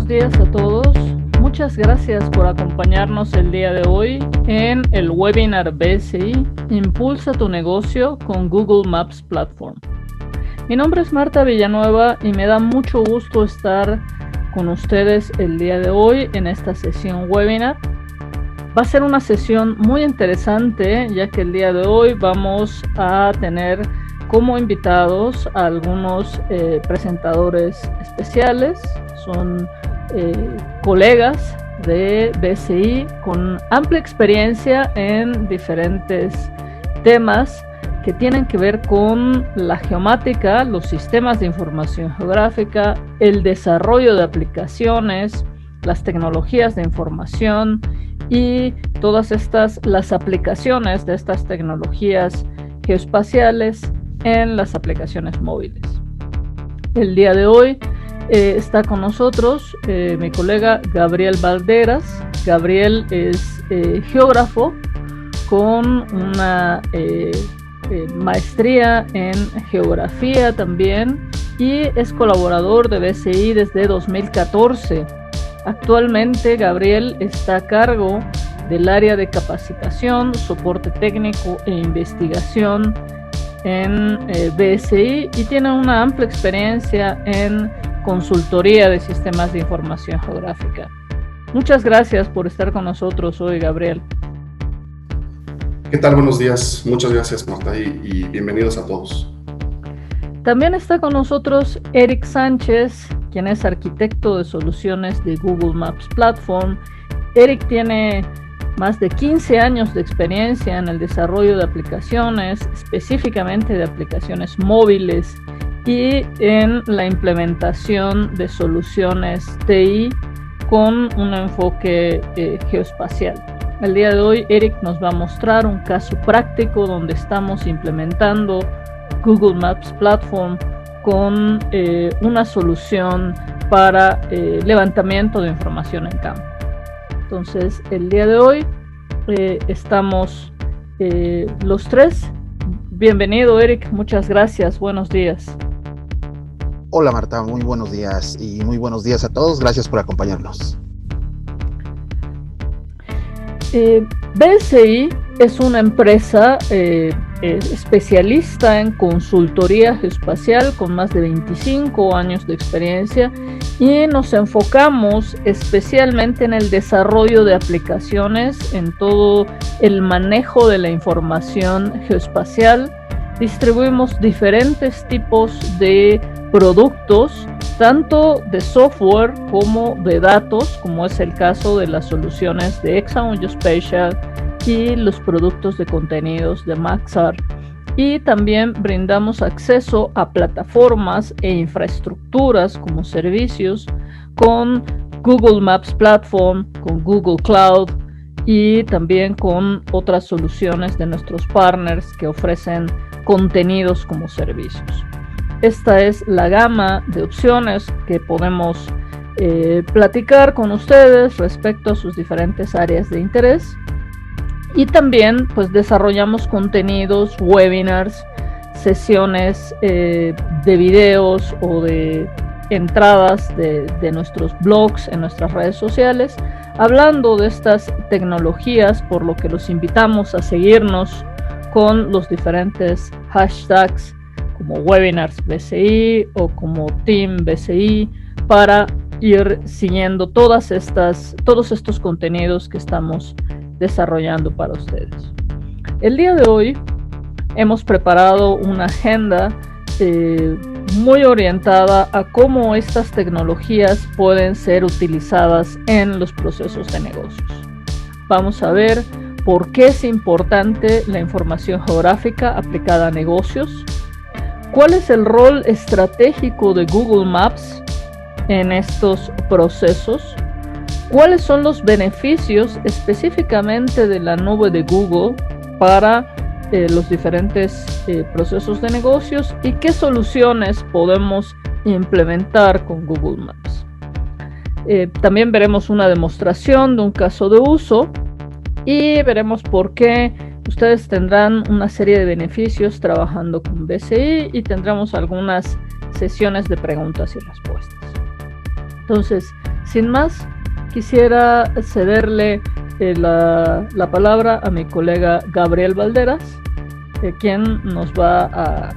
buenos días a todos. Muchas gracias por acompañarnos el día de hoy en el webinar BSI Impulsa tu negocio con Google Maps Platform. Mi nombre es Marta Villanueva y me da mucho gusto estar con ustedes el día de hoy en esta sesión webinar. Va a ser una sesión muy interesante, ya que el día de hoy vamos a tener como invitados a algunos presentadores especiales. Son colegas de BSI con amplia experiencia en diferentes temas que tienen que ver con la geomática, los sistemas de información geográfica, el desarrollo de aplicaciones, las tecnologías de información y todas las aplicaciones de estas tecnologías geoespaciales en las aplicaciones móviles. El día de hoy está con nosotros mi colega Gabriel Valderas. Gabriel es geógrafo con una maestría en geografía también y es colaborador de BSI desde 2014. Actualmente Gabriel está a cargo del área de capacitación, soporte técnico e investigación en BSI y tiene una amplia experiencia en consultoría de sistemas de información geográfica. Muchas gracias por estar con nosotros hoy, Gabriel. ¿Qué tal? Buenos días. Muchas gracias, Marta, y bienvenidos a todos. También está con nosotros Eric Sánchez, quien es arquitecto de soluciones de Google Maps Platform. Eric tiene más de 15 años de experiencia en el desarrollo de aplicaciones, específicamente de aplicaciones móviles y en la implementación de soluciones TI con un enfoque geoespacial. El día de hoy Eric nos va a mostrar un caso práctico donde estamos implementando Google Maps Platform con una solución para levantamiento de información en campo. Entonces, el día de hoy estamos los tres. Bienvenido, Eric. Muchas gracias. Buenos días. Hola, Marta. Muy buenos días y muy buenos días a todos. Gracias por acompañarnos. BSI es una empresa especialista en consultoría geoespacial con más de 25 años de experiencia y nos enfocamos especialmente en el desarrollo de aplicaciones, en todo el manejo de la información geoespacial. Distribuimos diferentes tipos de productos, tanto de software como de datos, como es el caso de las soluciones de Hexagon Geospatial y los productos de contenidos de Maxar. Y también brindamos acceso a plataformas e infraestructuras como servicios con Google Maps Platform, con Google Cloud y también con otras soluciones de nuestros partners que ofrecen contenidos como servicios. Esta es la gama de opciones que podemos platicar con ustedes respecto a sus diferentes áreas de interés. Y también pues desarrollamos contenidos, webinars, sesiones de videos o de entradas de nuestros blogs en nuestras redes sociales, hablando de estas tecnologías, por lo que los invitamos a seguirnos con los diferentes hashtags como webinars BSI o como Team BSI para ir siguiendo todos estos contenidos que estamos desarrollando para ustedes. El día de hoy hemos preparado una agenda muy orientada a cómo estas tecnologías pueden ser utilizadas en los procesos de negocios. Vamos a ver por qué es importante la información geográfica aplicada a negocios, cuál es el rol estratégico de Google Maps en estos procesos, cuáles son los beneficios específicamente de la nube de Google para los diferentes procesos de negocios y qué soluciones podemos implementar con Google Maps. También veremos una demostración de un caso de uso y veremos por qué ustedes tendrán una serie de beneficios trabajando con BSI y tendremos algunas sesiones de preguntas y respuestas. Entonces, Sin más, quisiera cederle la palabra a mi colega Gabriel Valderas, quien nos va a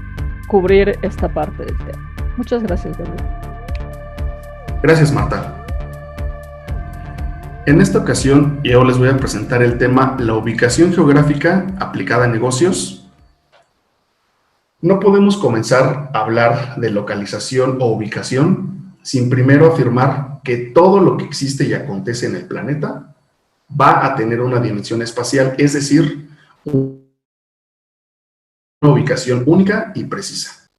cubrir esta parte del tema. Muchas gracias, Gabriel. Gracias, Marta. En esta ocasión yo les voy a presentar el tema la ubicación geográfica aplicada a negocios. No podemos comenzar a hablar de localización o ubicación sin primero afirmar que todo lo que existe y acontece en el planeta va a tener una dimensión espacial, es decir, una ubicación única y precisa.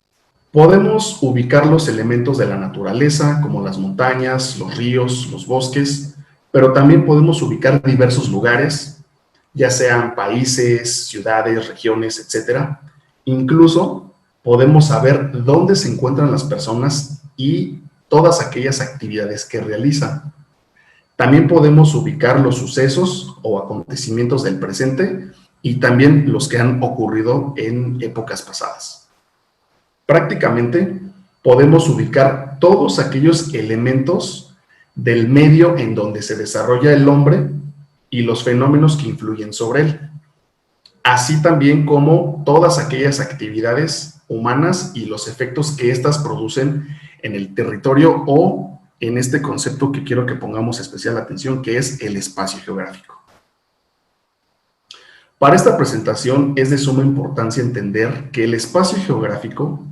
Podemos ubicar los elementos de la naturaleza, como las montañas, los ríos, los bosques, pero también podemos ubicar diversos lugares, ya sean países, ciudades, regiones, etc. Incluso podemos saber dónde se encuentran las personas y todas aquellas actividades que realizan. También podemos ubicar los sucesos o acontecimientos del presente y también los que han ocurrido en épocas pasadas. Prácticamente podemos ubicar todos aquellos elementos del medio en donde se desarrolla el hombre y los fenómenos que influyen sobre él, así también como todas aquellas actividades humanas y los efectos que éstas producen en el territorio o en este concepto que quiero que pongamos especial atención, que es el espacio geográfico. Para esta presentación es de suma importancia entender que el espacio geográfico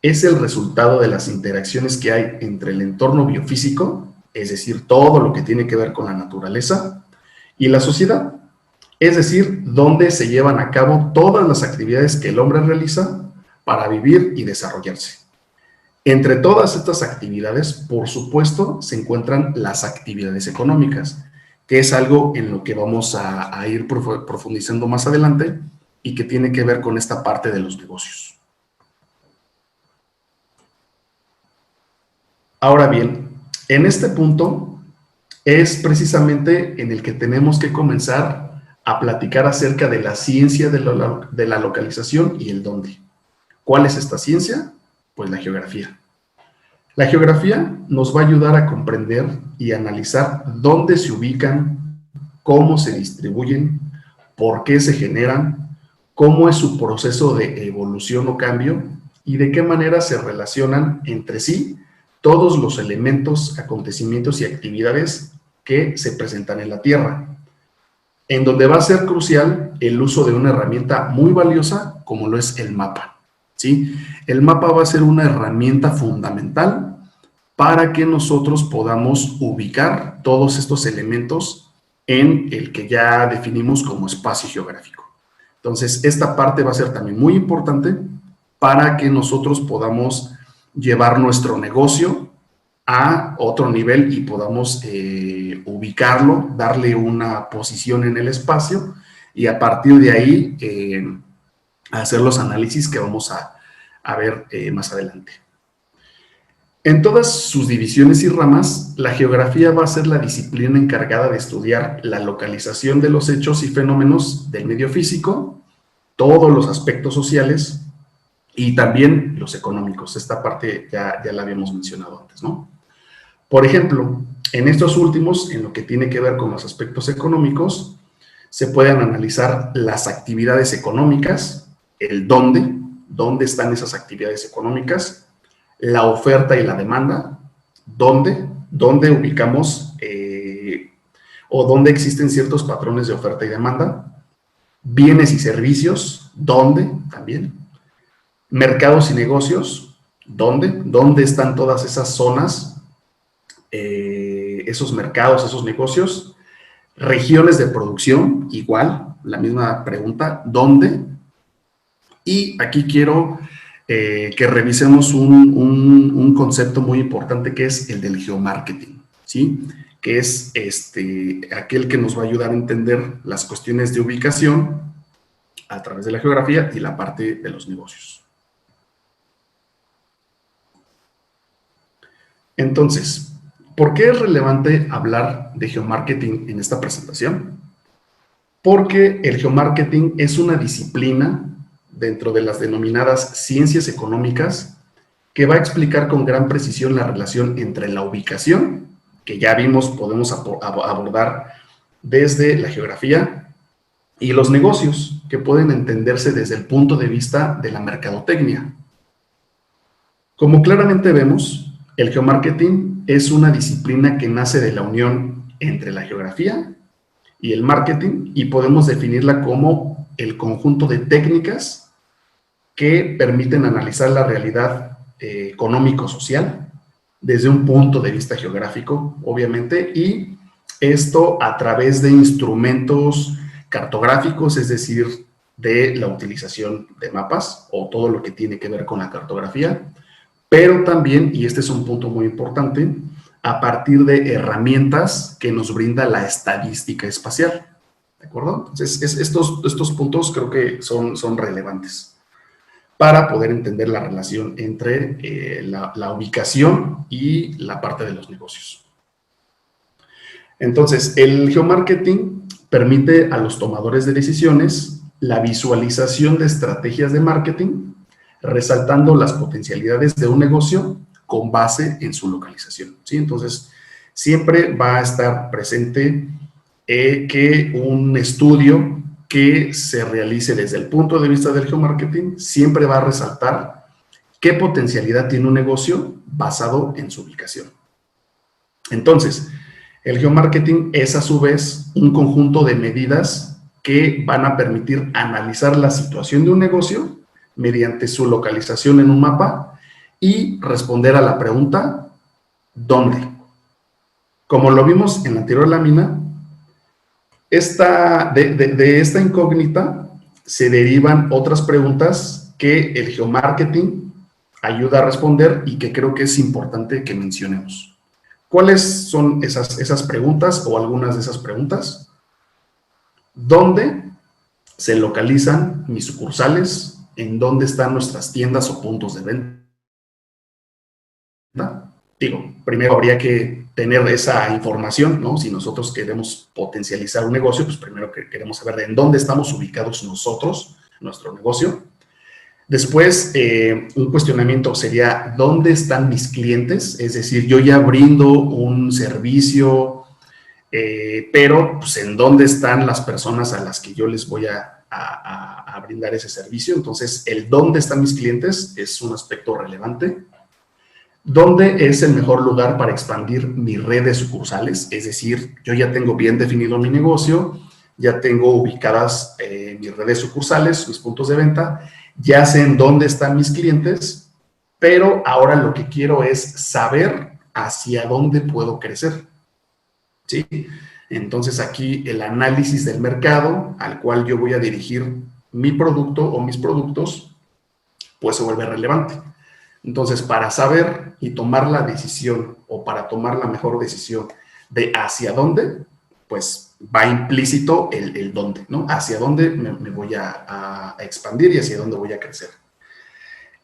es el resultado de las interacciones que hay entre el entorno biofísico, es decir, todo lo que tiene que ver con la naturaleza, y la sociedad, es decir, donde se llevan a cabo todas las actividades que el hombre realiza para vivir y desarrollarse. Entre todas estas actividades, por supuesto, se encuentran las actividades económicas, que es algo en lo que vamos a ir profundizando más adelante y que tiene que ver con esta parte de los negocios. Ahora bien, en este punto es precisamente en el que tenemos que comenzar a platicar acerca de la ciencia de la localización y el dónde. ¿Cuál es esta ciencia? Pues la geografía. La geografía nos va a ayudar a comprender y analizar dónde se ubican, cómo se distribuyen, por qué se generan, cómo es su proceso de evolución o cambio y de qué manera se relacionan entre sí todos los elementos, acontecimientos y actividades que se presentan en la Tierra, en donde va a ser crucial el uso de una herramienta muy valiosa como lo es el mapa, ¿sí? El mapa va a ser una herramienta fundamental para que nosotros podamos ubicar todos estos elementos en el que ya definimos como espacio geográfico. Entonces, esta parte va a ser también muy importante para que nosotros podamos llevar nuestro negocio a otro nivel y podamos ubicarlo, darle una posición en el espacio y a partir de ahí hacer los análisis que vamos a ver más adelante. En todas sus divisiones y ramas, la geografía va a ser la disciplina encargada de estudiar la localización de los hechos y fenómenos del medio físico, todos los aspectos sociales, y también los económicos. Esta parte ya la habíamos mencionado antes, ¿no? Por ejemplo, en estos últimos, en lo que tiene que ver con los aspectos económicos, se pueden analizar las actividades económicas, el dónde están esas actividades económicas, la oferta y la demanda, dónde ubicamos o dónde existen ciertos patrones de oferta y demanda, bienes y servicios, dónde también, mercados y negocios, ¿dónde están todas esas zonas, esos mercados, esos negocios? Regiones de producción, igual, la misma pregunta, ¿dónde? Y aquí quiero que revisemos un concepto muy importante que es el del geomarketing, ¿sí? Que es aquel que nos va a ayudar a entender las cuestiones de ubicación a través de la geografía y la parte de los negocios. Entonces, ¿por qué es relevante hablar de geomarketing en esta presentación? Porque el geomarketing es una disciplina dentro de las denominadas ciencias económicas que va a explicar con gran precisión la relación entre la ubicación, que ya vimos podemos abordar desde la geografía, y los negocios, que pueden entenderse desde el punto de vista de la mercadotecnia. Como claramente vemos, el geomarketing es una disciplina que nace de la unión entre la geografía y el marketing, y podemos definirla como el conjunto de técnicas que permiten analizar la realidad económico-social desde un punto de vista geográfico, obviamente, y esto a través de instrumentos cartográficos, es decir, de la utilización de mapas o todo lo que tiene que ver con la cartografía, pero también, y este es un punto muy importante, a partir de herramientas que nos brinda la estadística espacial, ¿de acuerdo? Entonces, estos puntos creo que son relevantes para poder entender la relación entre la ubicación y la parte de los negocios. Entonces, el geomarketing permite a los tomadores de decisiones la visualización de estrategias de marketing, resaltando las potencialidades de un negocio con base en su localización, ¿sí? Entonces, siempre va a estar presente que un estudio que se realice desde el punto de vista del geomarketing siempre va a resaltar qué potencialidad tiene un negocio basado en su ubicación. Entonces, el geomarketing es a su vez un conjunto de medidas que van a permitir analizar la situación de un negocio mediante su localización en un mapa y responder a la pregunta ¿dónde? Como lo vimos en la anterior lámina, de esta incógnita se derivan otras preguntas que el geomarketing ayuda a responder y que creo que es importante que mencionemos. ¿Cuáles son esas preguntas o algunas de esas preguntas? ¿Dónde se localizan mis sucursales? ¿En dónde están nuestras tiendas o puntos de venta? Digo, primero habría que tener esa información, ¿no? Si nosotros queremos potencializar un negocio, pues primero queremos saber en dónde estamos ubicados nosotros, nuestro negocio. Después, un cuestionamiento sería, ¿dónde están mis clientes? Es decir, yo ya brindo un servicio, pero pues, ¿en dónde están las personas a las que yo les voy a brindar ese servicio? Entonces, el dónde están mis clientes es un aspecto relevante. ¿Dónde es el mejor lugar para expandir mi red de sucursales? Es decir, yo ya tengo bien definido mi negocio, ya tengo ubicadas mis redes sucursales, mis puntos de venta, ya sé en dónde están mis clientes, pero ahora lo que quiero es saber hacia dónde puedo crecer, ¿sí? Entonces aquí el análisis del mercado al cual yo voy a dirigir mi producto o mis productos, pues se vuelve relevante. Entonces, para saber y tomar la decisión o para tomar la mejor decisión de hacia dónde, pues va implícito el dónde, ¿no? Hacia dónde me voy a expandir y hacia dónde voy a crecer.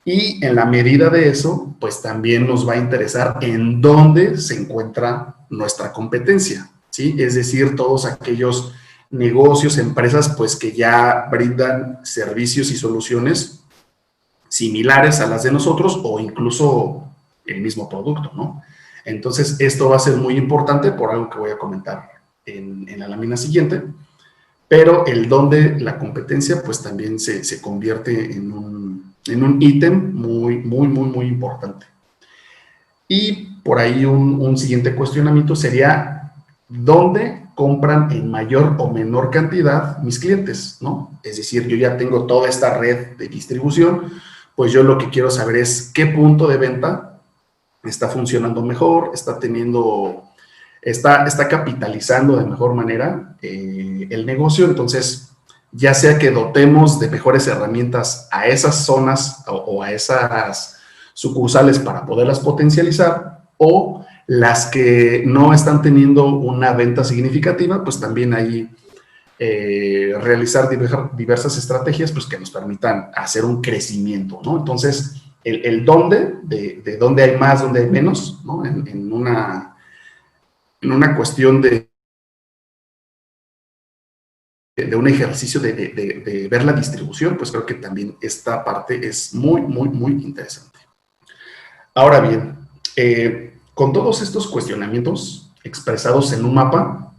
Y en la medida de eso, pues también nos va a interesar en dónde se encuentra nuestra competencia, ¿sí? Es decir, todos aquellos negocios, empresas, pues que ya brindan servicios y soluciones similares a las de nosotros o incluso el mismo producto, ¿no? Entonces, esto va a ser muy importante por algo que voy a comentar en la lámina siguiente, pero el dónde la competencia, pues también se convierte en un ítem muy importante. Y por ahí un siguiente cuestionamiento sería, ¿dónde compran en mayor o menor cantidad mis clientes, ¿no? Es decir, yo ya tengo toda esta red de distribución, pues yo lo que quiero saber es qué punto de venta está funcionando mejor, está capitalizando de mejor manera el negocio. Entonces, ya sea que dotemos de mejores herramientas a esas zonas o a esas sucursales para poderlas potencializar, o las que no están teniendo una venta significativa, pues también ahí realizar diversas estrategias pues, que nos permitan hacer un crecimiento, ¿no? Entonces, el dónde, de dónde hay más, dónde hay menos, ¿no? En una cuestión de un ejercicio de ver la distribución, pues creo que también esta parte es muy interesante. Ahora bien, con todos estos cuestionamientos, expresados en un mapa,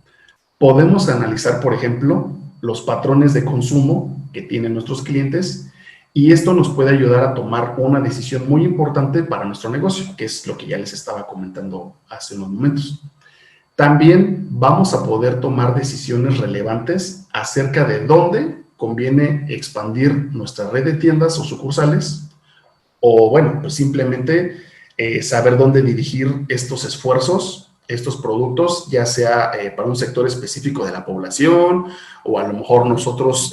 podemos analizar, por ejemplo, los patrones de consumo que tienen nuestros clientes y esto nos puede ayudar a tomar una decisión muy importante para nuestro negocio, que es lo que ya les estaba comentando hace unos momentos. También vamos a poder tomar decisiones relevantes acerca de dónde conviene expandir nuestra red de tiendas o sucursales, o bueno, pues simplemente saber dónde dirigir estos esfuerzos, estos productos, ya sea para un sector específico de la población, o a lo mejor nosotros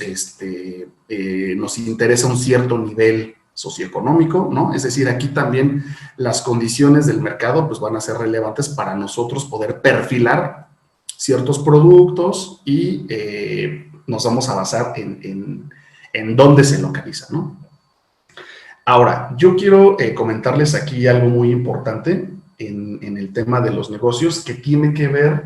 nos interesa un cierto nivel socioeconómico, ¿no? Es decir, aquí también las condiciones del mercado pues van a ser relevantes para nosotros poder perfilar ciertos productos y nos vamos a basar en dónde se localiza, ¿no? Ahora, yo quiero comentarles aquí algo muy importante en el tema de los negocios que tiene que ver,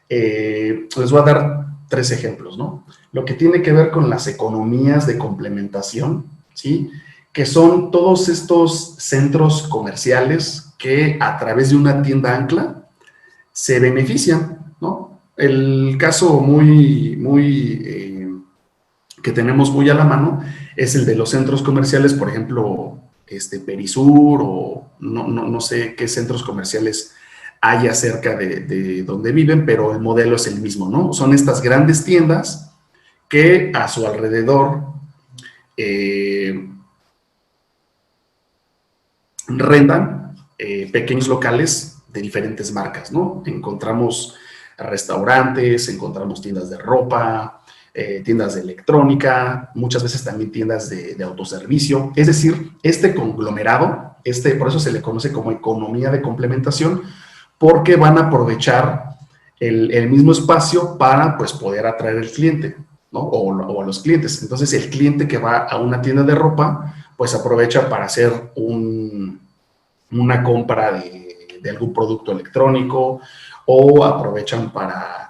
les voy a dar 3 ejemplos, ¿no? Lo que tiene que ver con las economías de complementación, ¿sí? Que son todos estos centros comerciales que a través de una tienda ancla se benefician, ¿no? El caso que tenemos muy a la mano es el de los centros comerciales, por ejemplo, Perisur o no sé qué centros comerciales haya cerca de donde viven, pero el modelo es el mismo, ¿no? Son estas grandes tiendas que a su alrededor rentan pequeños locales de diferentes marcas, ¿no? Encontramos restaurantes, encontramos tiendas de ropa, tiendas de electrónica, muchas veces también tiendas de autoservicio. Es decir, este conglomerado, por eso se le conoce como economía de complementación, porque van a aprovechar el mismo espacio para pues, poder atraer al cliente, ¿no? O a los clientes. Entonces, el cliente que va a una tienda de ropa, pues aprovecha para hacer una compra de algún producto electrónico o aprovechan para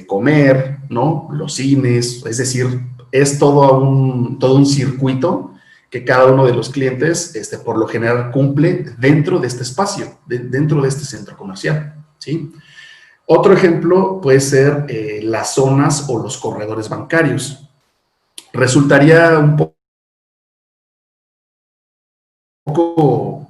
comer, ¿no? Los cines, es decir, es todo un circuito que cada uno de los clientes, por lo general, cumple dentro de este espacio, dentro de este centro comercial, ¿sí? Otro ejemplo puede ser las zonas o los corredores bancarios. Resultaría un poco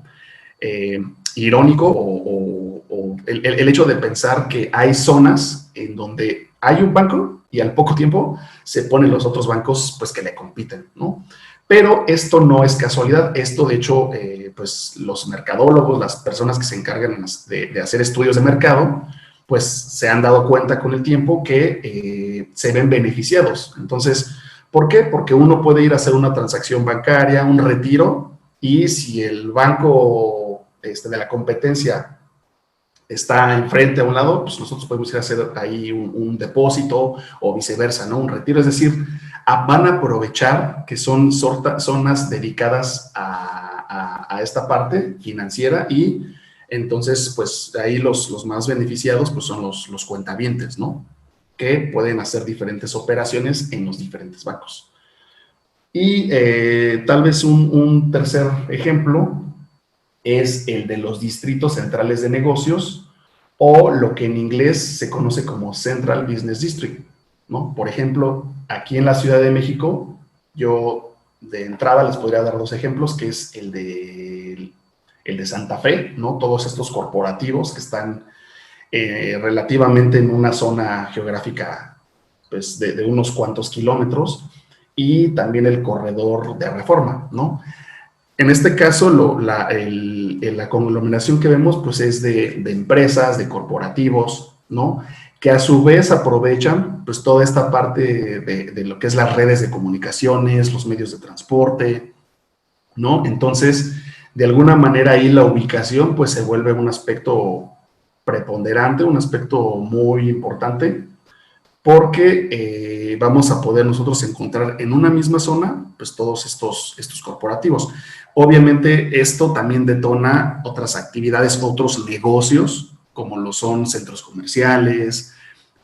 irónico o el hecho de pensar que hay zonas en donde hay un banco y al poco tiempo se ponen los otros bancos pues que le compiten, ¿no? Pero esto no es casualidad, esto de hecho pues los mercadólogos, las personas que se encargan de hacer estudios de mercado, pues se han dado cuenta con el tiempo que se ven beneficiados. Entonces, ¿por qué? Porque uno puede ir a hacer una transacción bancaria, un retiro, y si el banco de la competencia está enfrente a un lado, pues nosotros podemos ir a hacer ahí un depósito o viceversa, ¿no? Un retiro. Es decir, van a aprovechar que son zonas dedicadas a esta parte financiera y entonces, pues ahí los más beneficiados pues son los cuentavientes, ¿no? Que pueden hacer diferentes operaciones en los diferentes bancos. Y tal vez un tercer ejemplo es el de los distritos centrales de negocios o lo que en inglés se conoce como Central Business District, ¿no? Por ejemplo, aquí en la Ciudad de México, yo de entrada les podría dar 2 ejemplos, que es el de Santa Fe, ¿no? Todos estos corporativos que están relativamente en una zona geográfica pues, de unos cuantos kilómetros, y también el corredor de Reforma, ¿no? En este caso, la conglomeración que vemos pues, es de empresas, de corporativos, ¿no? Que a su vez aprovechan pues, toda esta parte de lo que es las redes de comunicaciones, los medios de transporte, ¿no? Entonces, de alguna manera ahí la ubicación pues, se vuelve un aspecto preponderante, un aspecto muy importante, porque vamos a poder nosotros encontrar en una misma zona pues todos estos corporativos. Obviamente esto también detona otras actividades, otros negocios, como lo son centros comerciales,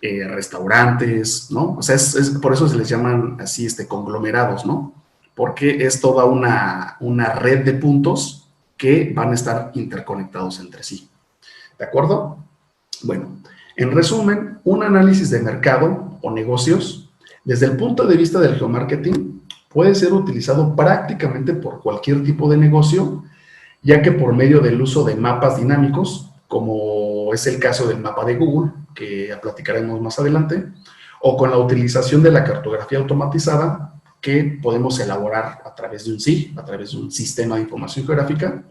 restaurantes, ¿no? O sea, por eso se les llaman así conglomerados, ¿no? Porque es toda una red de puntos que van a estar interconectados entre sí. ¿De acuerdo? Bueno, en resumen, un análisis de mercado o negocios, desde el punto de vista del geomarketing, puede ser utilizado prácticamente por cualquier tipo de negocio, ya que por medio del uso de mapas dinámicos, como es el caso del mapa de Google, que platicaremos más adelante, o con la utilización de la cartografía automatizada, que podemos elaborar a través de un SIG, a través de un sistema de información geográfica,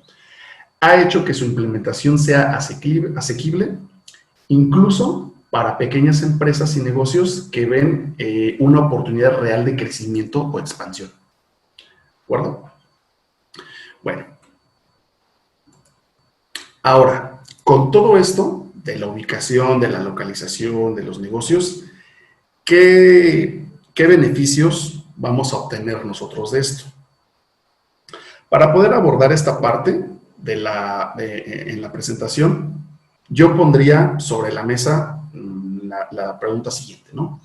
ha hecho que su implementación sea asequible incluso para pequeñas empresas y negocios que ven una oportunidad real de crecimiento o expansión. ¿De acuerdo? Bueno. Ahora, con todo esto de la ubicación, de la localización, de los negocios, ¿qué beneficios vamos a obtener nosotros de esto? Para poder abordar esta parte en la presentación, yo pondría sobre la mesa la pregunta siguiente, ¿no?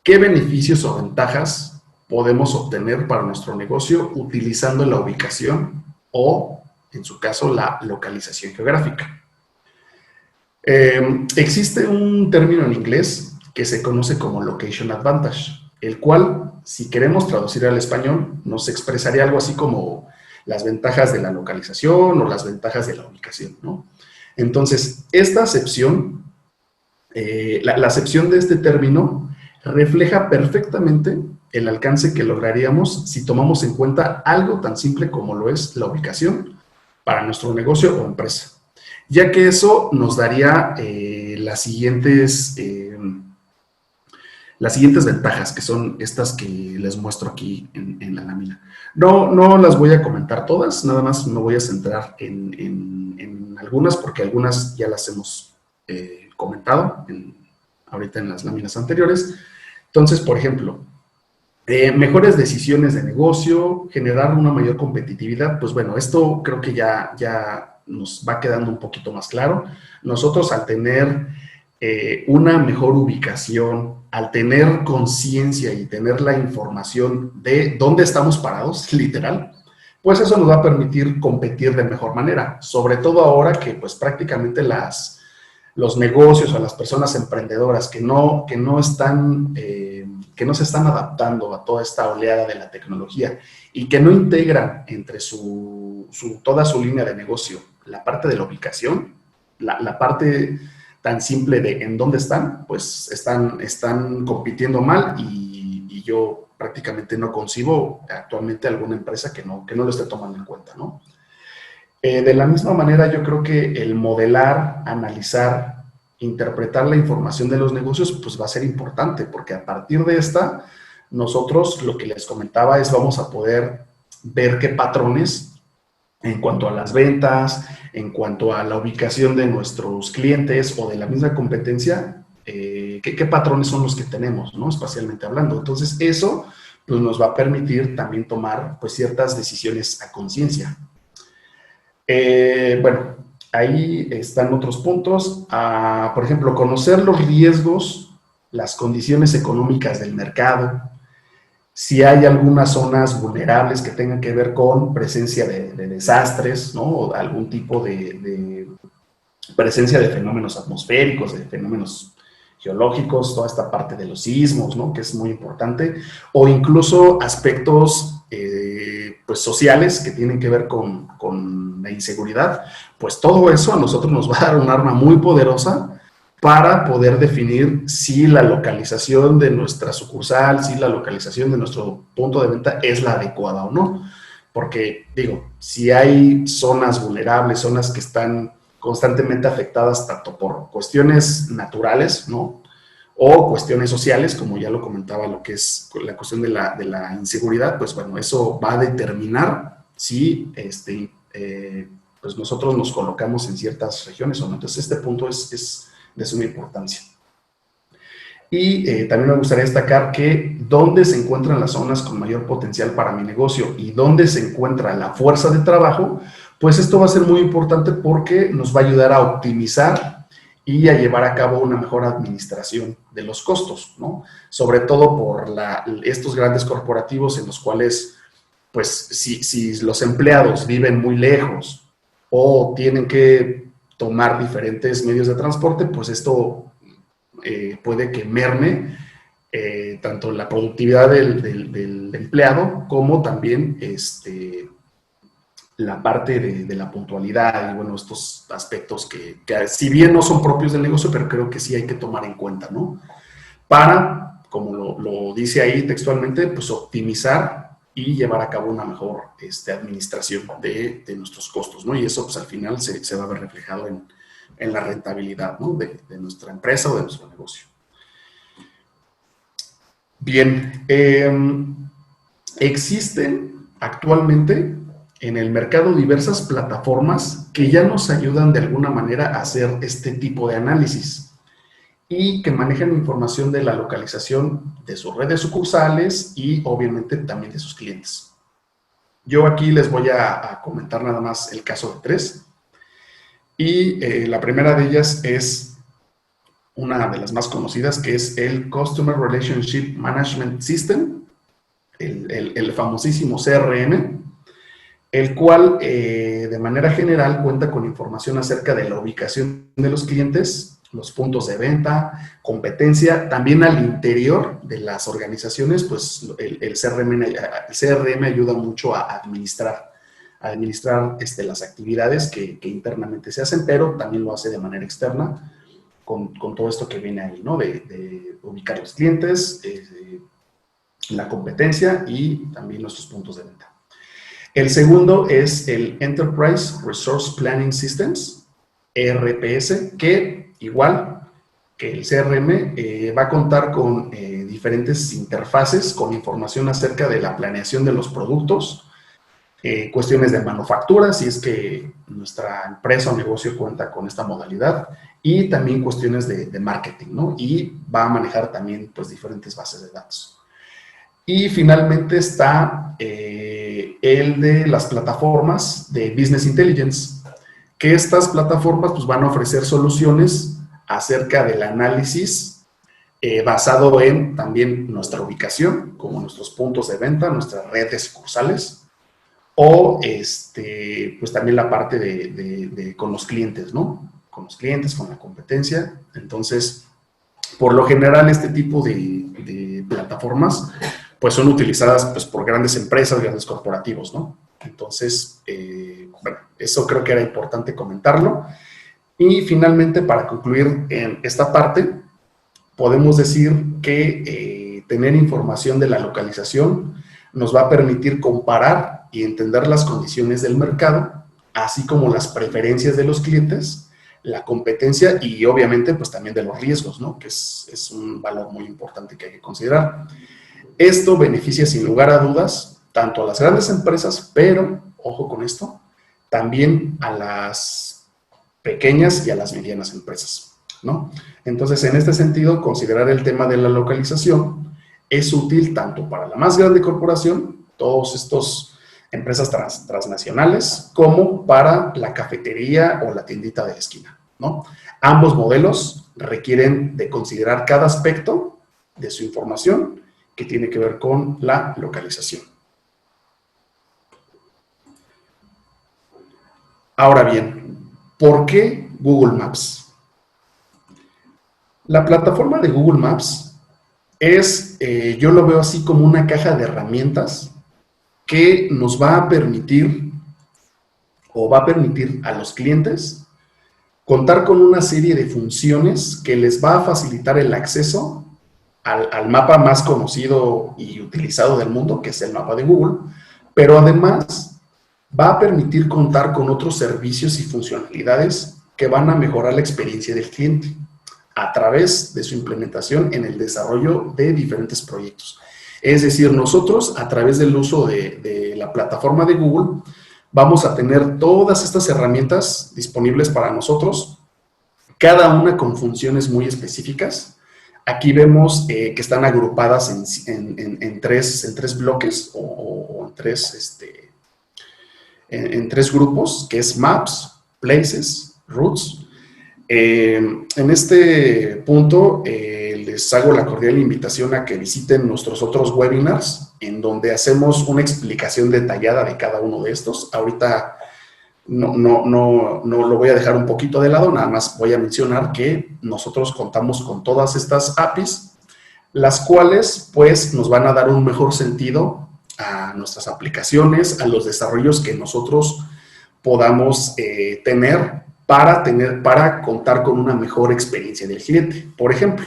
¿Qué beneficios o ventajas podemos obtener para nuestro negocio utilizando la ubicación o, en su caso, la localización geográfica? Existe un término en inglés que se conoce como Location Advantage, el cual, si queremos traducir al español, nos expresaría algo así como las ventajas de la localización o las ventajas de la ubicación, ¿no? Entonces, esta acepción, la acepción de este término refleja perfectamente el alcance que lograríamos si tomamos en cuenta algo tan simple como lo es la ubicación para nuestro negocio o empresa, ya que eso nos daría las siguientes ventajas, que son estas que les muestro aquí en la lámina. No las voy a comentar todas, nada más me voy a centrar en algunas, porque algunas ya las hemos comentado ahorita en las láminas anteriores. Entonces, por ejemplo, mejores decisiones de negocio, generar una mayor competitividad. Pues bueno, esto creo que ya nos va quedando un poquito más claro. Nosotros, al tener una mejor ubicación, al tener conciencia y tener la información de dónde estamos parados, literal, pues eso nos va a permitir competir de mejor manera, sobre todo ahora que pues prácticamente los negocios o las personas emprendedoras que no se están adaptando a toda esta oleada de la tecnología y que no integran entre toda su línea de negocio la parte de la ubicación, la parte tan simple de en dónde están, pues están compitiendo mal y yo prácticamente no concibo actualmente alguna empresa que no lo esté tomando en cuenta, ¿no? De la misma manera, yo creo que el modelar, analizar, interpretar la información de los negocios, pues va a ser importante, porque a partir de esta, nosotros, lo que les comentaba, vamos a poder ver qué patrones en cuanto a las ventas, en cuanto a la ubicación de nuestros clientes o de la misma competencia, qué patrones son los que tenemos, ¿no? Espacialmente hablando. Entonces, eso pues, nos va a permitir también tomar pues, ciertas decisiones a conciencia. Bueno, ahí están otros puntos. Por ejemplo, conocer los riesgos, las condiciones económicas del mercado, si hay algunas zonas vulnerables que tengan que ver con presencia de desastres, ¿no? O algún tipo de presencia de fenómenos atmosféricos, de fenómenos geológicos, toda esta parte de los sismos, ¿no? Que es muy importante, o incluso aspectos pues sociales que tienen que ver con la inseguridad. Pues todo eso a nosotros nos va a dar un arma muy poderosa para poder definir si la localización de nuestra sucursal, si la localización de nuestro punto de venta es la adecuada o no. Porque, digo, si hay zonas vulnerables, zonas que están constantemente afectadas tanto por cuestiones naturales, ¿no? O cuestiones sociales, como ya lo comentaba, lo que es la cuestión de la inseguridad, pues bueno, eso va a determinar si pues nosotros nos colocamos en ciertas regiones o no. Entonces, este punto es de suma importancia. Y también me gustaría destacar que dónde se encuentran las zonas con mayor potencial para mi negocio y dónde se encuentra la fuerza de trabajo, pues esto va a ser muy importante porque nos va a ayudar a optimizar y a llevar a cabo una mejor administración de los costos, ¿no? Sobre todo por estos grandes corporativos en los cuales, pues, si los empleados viven muy lejos o tienen que tomar diferentes medios de transporte, pues esto puede que merme tanto la productividad del empleado como también la parte de la puntualidad y, bueno, estos aspectos que si bien no son propios del negocio, pero creo que sí hay que tomar en cuenta, ¿no? Para, como lo dice ahí textualmente, pues optimizar y llevar a cabo una mejor administración de nuestros costos, ¿no? Y eso, pues al final se va a ver reflejado en la rentabilidad, ¿no? de nuestra empresa o de nuestro negocio. Bien, existen actualmente en el mercado diversas plataformas que ya nos ayudan de alguna manera a hacer este tipo de análisis y que manejan información de la localización de sus redes sucursales y obviamente también de sus clientes. Yo aquí les voy a comentar nada más el caso de 3. Y la primera de ellas es una de las más conocidas, que es el Customer Relationship Management System, el famosísimo CRM, el cual de manera general cuenta con información acerca de la ubicación de los clientes, los puntos de venta, competencia, también al interior de las organizaciones, pues el CRM ayuda mucho a administrar las actividades que internamente se hacen, pero también lo hace de manera externa con todo esto que viene ahí, ¿no? De ubicar los clientes, la competencia y también nuestros puntos de venta. El segundo es el Enterprise Resource Planning Systems, ERPS, que igual que el CRM va a contar con diferentes interfaces con información acerca de la planeación de los productos, cuestiones de manufactura, si es que nuestra empresa o negocio cuenta con esta modalidad, y también cuestiones de marketing, ¿no? Y va a manejar también, pues, diferentes bases de datos. Y finalmente está el de las plataformas de Business Intelligence, que estas plataformas pues, van a ofrecer soluciones acerca del análisis basado en también nuestra ubicación, como nuestros puntos de venta, nuestras redes sucursales, o pues también la parte con los clientes, ¿no? Con los clientes, con la competencia. Entonces, por lo general, este tipo de plataformas pues son utilizadas pues, por grandes empresas, grandes corporativos, ¿no? Entonces, bueno, eso creo que era importante comentarlo. Y finalmente, para concluir en esta parte, podemos decir que tener información de la localización nos va a permitir comparar y entender las condiciones del mercado, así como las preferencias de los clientes, la competencia y obviamente pues también de los riesgos, ¿no? Que es un valor muy importante que hay que considerar. Esto beneficia sin lugar a dudas tanto a las grandes empresas, pero, ojo con esto, también a las pequeñas y a las medianas empresas, ¿no? Entonces, en este sentido, considerar el tema de la localización es útil tanto para la más grande corporación, todos estos empresas transnacionales, como para la cafetería o la tiendita de la esquina, ¿no? Ambos modelos requieren de considerar cada aspecto de su información que tiene que ver con la localización. Ahora bien, ¿por qué Google Maps? La plataforma de Google Maps yo lo veo así como una caja de herramientas que nos va a permitir o va a permitir a los clientes contar con una serie de funciones que les va a facilitar el acceso al mapa más conocido y utilizado del mundo, que es el mapa de Google, pero además va a permitir contar con otros servicios y funcionalidades que van a mejorar la experiencia del cliente a través de su implementación en el desarrollo de diferentes proyectos. Es decir, nosotros a través del uso de la plataforma de Google vamos a tener todas estas herramientas disponibles para nosotros, cada una con funciones muy específicas. Aquí vemos que están agrupadas en tres bloques o en tres grupos, que es Maps, Places, Routes. En este punto les hago la cordial invitación a que visiten nuestros otros webinars en donde hacemos una explicación detallada de cada uno de estos. Ahorita no lo voy a dejar un poquito de lado, nada más voy a mencionar que nosotros contamos con todas estas APIs, las cuales pues nos van a dar un mejor sentido a nuestras aplicaciones, a los desarrollos que nosotros podamos para contar con una mejor experiencia del cliente. Por ejemplo,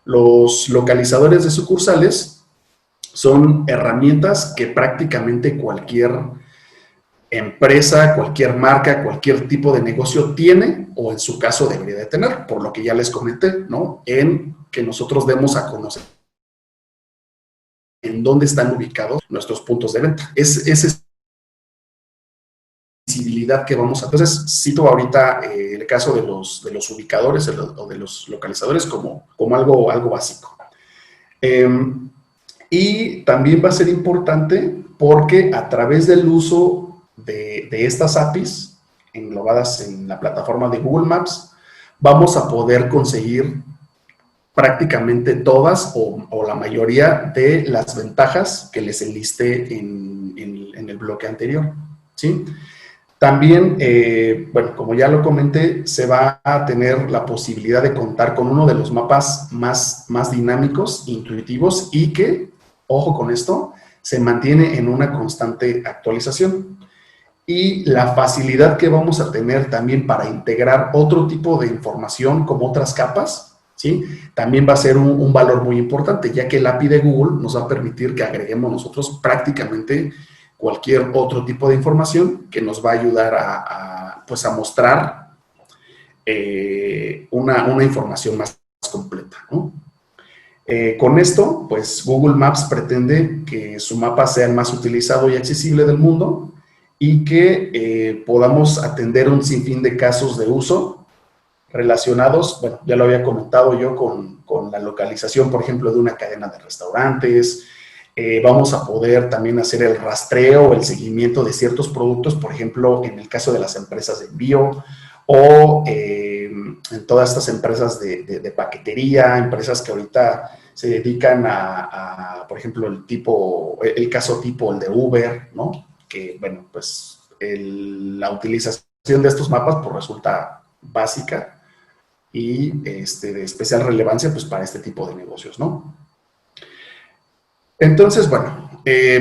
los localizadores de sucursales son herramientas que prácticamente cualquier empresa, cualquier marca, cualquier tipo de negocio tiene, o en su caso debería de tener, por lo que ya les comenté, ¿no? En que nosotros demos a conocer en dónde están ubicados nuestros puntos de venta. Es esa visibilidad que vamos a... Entonces, cito ahorita el caso de los ubicadores o de los localizadores como algo básico. Y también va a ser importante porque a través del uso de estas APIs englobadas en la plataforma de Google Maps, vamos a poder conseguir prácticamente todas o la mayoría de las ventajas que les enlisté en el bloque anterior, ¿sí? También, bueno, como ya lo comenté, se va a tener la posibilidad de contar con uno de los mapas más dinámicos, intuitivos y que, ojo con esto, se mantiene en una constante actualización. Y la facilidad que vamos a tener también para integrar otro tipo de información como otras capas, ¿sí? También va a ser un valor muy importante, ya que el API de Google nos va a permitir que agreguemos nosotros prácticamente cualquier otro tipo de información que nos va a ayudar pues a mostrar una información más completa, ¿no? Con esto, pues Google Maps pretende que su mapa sea el más utilizado y accesible del mundo y que podamos atender un sinfín de casos de uso relacionados, bueno, ya lo había comentado yo con la localización, por ejemplo, de una cadena de restaurantes. Vamos a poder también hacer el rastreo, el seguimiento de ciertos productos, por ejemplo, en el caso de las empresas de envío o en todas estas empresas de paquetería, empresas que ahorita se dedican por ejemplo, el caso tipo el de Uber, ¿no? Que, bueno, pues la utilización de estos mapas pues resulta básica y de especial relevancia pues para este tipo de negocios, ¿no? Entonces, bueno,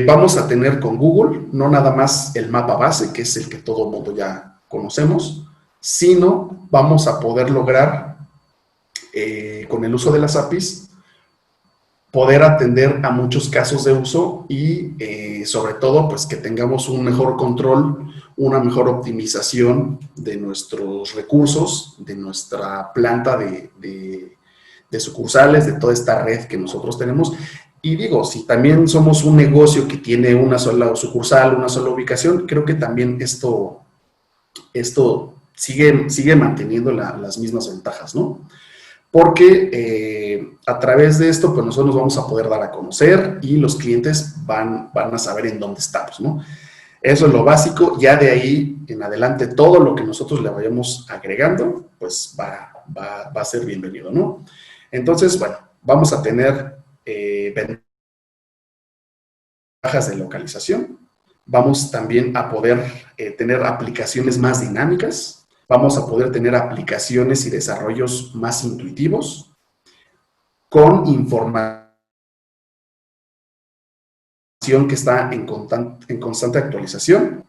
vamos a tener con Google no nada más el mapa base, que es el que todo el mundo ya conocemos, sino vamos a poder lograr, con el uso de las APIs, poder atender a muchos casos de uso y sobre todo, pues que tengamos un mejor control, una mejor optimización de nuestros recursos, de nuestra planta de sucursales, de toda esta red que nosotros tenemos. Y digo, si también somos un negocio que tiene una sola sucursal, una sola ubicación, creo que también esto sigue manteniendo las mismas ventajas, ¿no? Porque a través de esto, pues nosotros nos vamos a poder dar a conocer y los clientes van a saber en dónde estamos, ¿no? Eso es lo básico. Ya de ahí en adelante, todo lo que nosotros le vayamos agregando, pues va a ser bienvenido, ¿no? Entonces, bueno, vamos a tener ventajas de localización. Vamos también a poder tener aplicaciones más dinámicas. Vamos a poder tener aplicaciones y desarrollos más intuitivos con información que está en constante actualización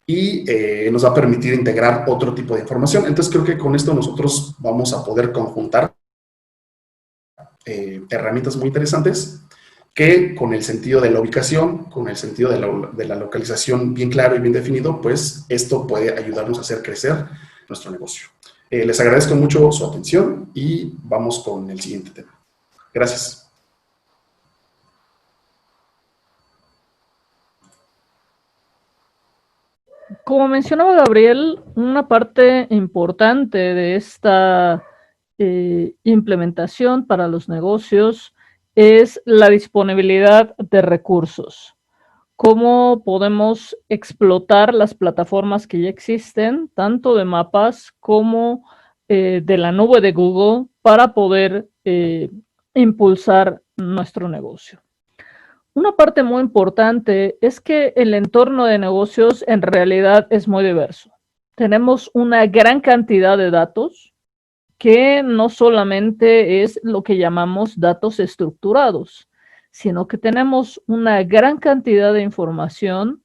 y nos va a permitir integrar otro tipo de información. Entonces creo que con esto nosotros vamos a poder conjuntar herramientas muy interesantes que con el sentido de la ubicación, con el sentido de la localización bien claro y bien definido, pues esto puede ayudarnos a hacer crecer nuestro negocio. Les agradezco mucho su atención y vamos con el siguiente tema. Gracias. Como mencionaba Gabriel, una parte importante de esta implementación para los negocios es la disponibilidad de recursos. Cómo podemos explotar las plataformas que ya existen, tanto de mapas como de la nube de Google, para poder impulsar nuestro negocio. Una parte muy importante es que el entorno de negocios en realidad es muy diverso. tenemos una gran cantidad de datos que no solamente es lo que llamamos datos estructurados, sino que tenemos una gran cantidad de información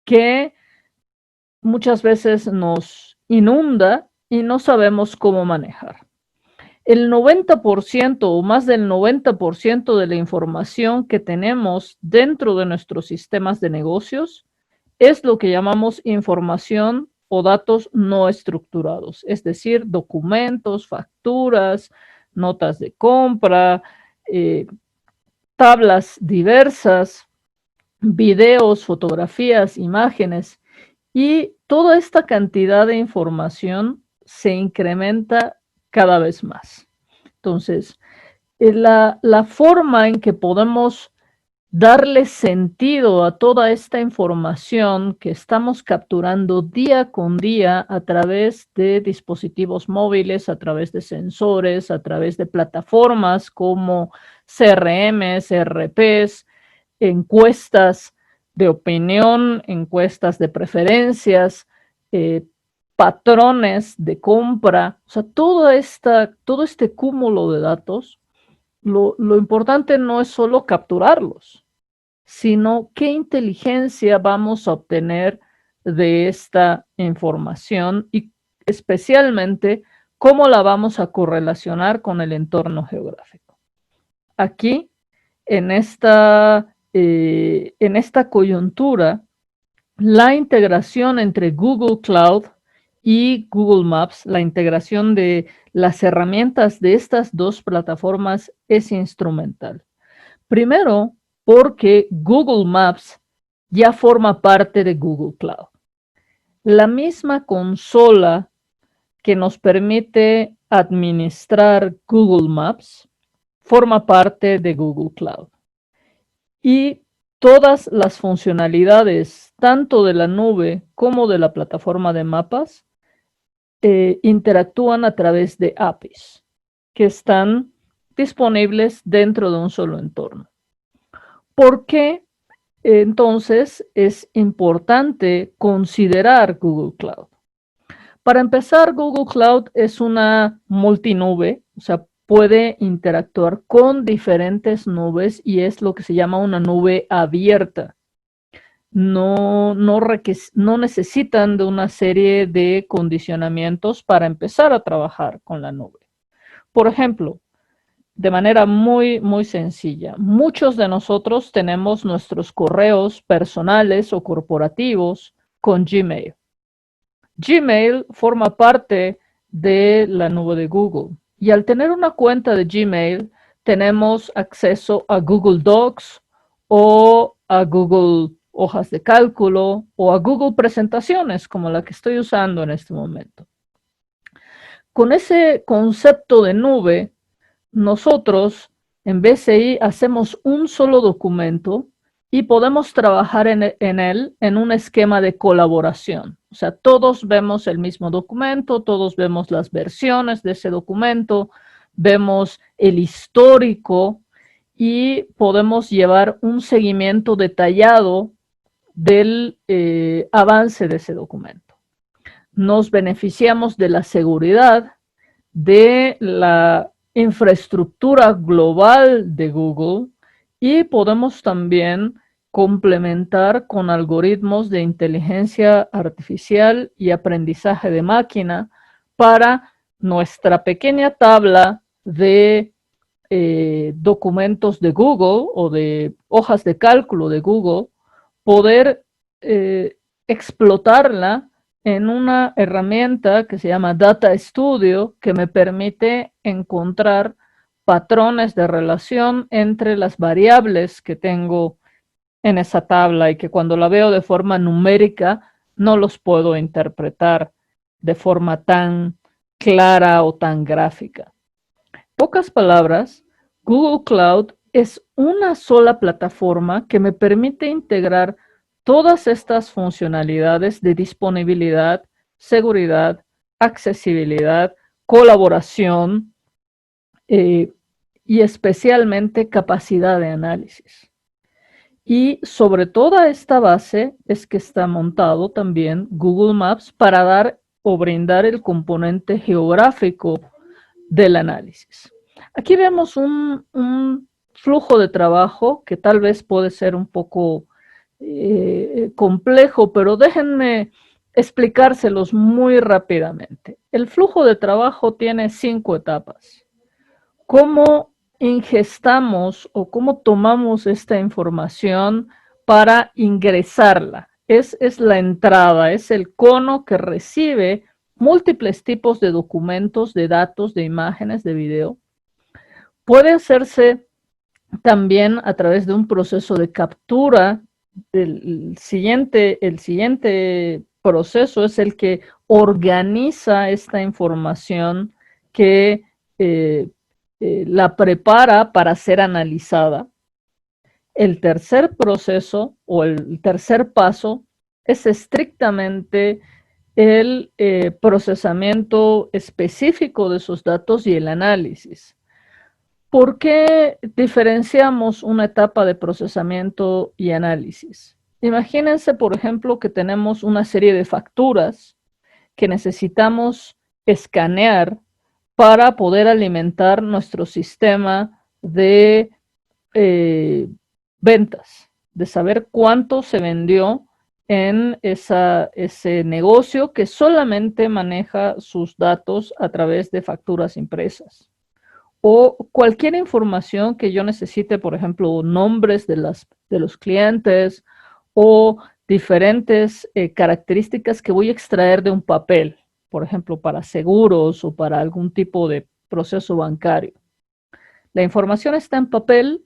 que muchas veces nos inunda y no sabemos cómo manejar. El 90% o más del 90% de la información que tenemos dentro de nuestros sistemas de negocios es lo que llamamos información o datos no estructurados, es decir, documentos, facturas, notas de compra, tablas diversas, videos, fotografías, imágenes, y toda esta cantidad de información se incrementa cada vez más. Entonces, la forma en que podemos darle sentido a toda esta información que estamos capturando día con día a través de dispositivos móviles, a través de sensores, a través de plataformas como CRMs, ERPs, encuestas de opinión, encuestas de preferencias, patrones de compra, o sea, todo este cúmulo de datos, lo importante no es solo capturarlos, sino qué inteligencia vamos a obtener de esta información y especialmente cómo la vamos a correlacionar con el entorno geográfico. Aquí, en esta coyuntura, la integración entre Google Cloud y Google Maps, la integración de las herramientas de estas dos plataformas es instrumental. Primero, porque Google Maps ya forma parte de Google Cloud. La misma consola que nos permite administrar Google Maps forma parte de Google Cloud. Y todas las funcionalidades, tanto de la nube como de la plataforma de mapas, interactúan a través de APIs que están disponibles dentro de un solo entorno. ¿Por qué entonces es importante considerar Google Cloud? Para empezar, Google Cloud es una multinube, o sea, puede interactuar con diferentes nubes y es lo que se llama una nube abierta. No necesitan de una serie de condicionamientos para empezar a trabajar con la nube. Por ejemplo, de manera muy, muy sencilla, muchos de nosotros tenemos nuestros correos personales o corporativos con Gmail. Gmail forma parte de la nube de Google y al tener una cuenta de Gmail tenemos acceso a Google Docs o a Google Hojas de Cálculo o a Google Presentaciones como la que estoy usando en este momento. Con ese concepto de nube, nosotros en BCI hacemos un solo documento y podemos trabajar en él en un esquema de colaboración. O sea, todos vemos el mismo documento, todos vemos las versiones de ese documento, vemos el histórico y podemos llevar un seguimiento detallado del avance de ese documento. Nos beneficiamos de la seguridad, de la infraestructura global de Google y podemos también complementar con algoritmos de inteligencia artificial y aprendizaje de máquina para nuestra pequeña tabla de documentos de Google o de hojas de cálculo de Google, poder explotarla en una herramienta que se llama Data Studio, que me permite encontrar patrones de relación entre las variables que tengo en esa tabla y que cuando la veo de forma numérica no los puedo interpretar de forma tan clara o tan gráfica. En pocas palabras, Google Cloud es una sola plataforma que me permite integrar todas estas funcionalidades de disponibilidad, seguridad, accesibilidad, colaboración y especialmente capacidad de análisis. Y sobre toda esta base es que está montado también Google Maps para dar o brindar el componente geográfico del análisis. Aquí vemos un flujo de trabajo que tal vez puede ser un poco complejo, pero déjenme explicárselos muy rápidamente. El flujo de trabajo tiene 5 etapas. ¿Cómo ingestamos o cómo tomamos esta información para ingresarla? Es la entrada, es el cono que recibe múltiples tipos de documentos, de datos, de imágenes, de video. Puede hacerse también a través de un proceso de captura. El siguiente proceso es el que organiza esta información, que la prepara para ser analizada. El tercer proceso o el tercer paso es estrictamente el procesamiento específico de esos datos y el análisis. ¿Por qué diferenciamos una etapa de procesamiento y análisis? Imagínense, por ejemplo, que tenemos una serie de facturas que necesitamos escanear para poder alimentar nuestro sistema de ventas, de saber cuánto se vendió en ese negocio que solamente maneja sus datos a través de facturas impresas. O cualquier información que yo necesite, por ejemplo, nombres de los clientes o diferentes características que voy a extraer de un papel, por ejemplo, para seguros o para algún tipo de proceso bancario. La información está en papel,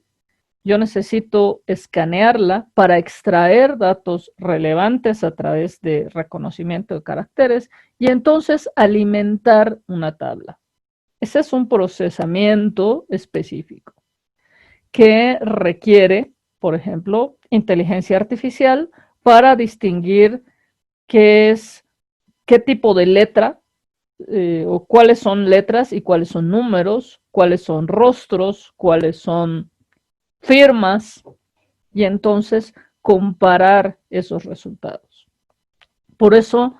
yo necesito escanearla para extraer datos relevantes a través de reconocimiento de caracteres y entonces alimentar una tabla. Ese es un procesamiento específico que requiere, por ejemplo, inteligencia artificial para distinguir qué tipo de letra o cuáles son letras y cuáles son números, cuáles son rostros, cuáles son firmas, y entonces comparar esos resultados. Por eso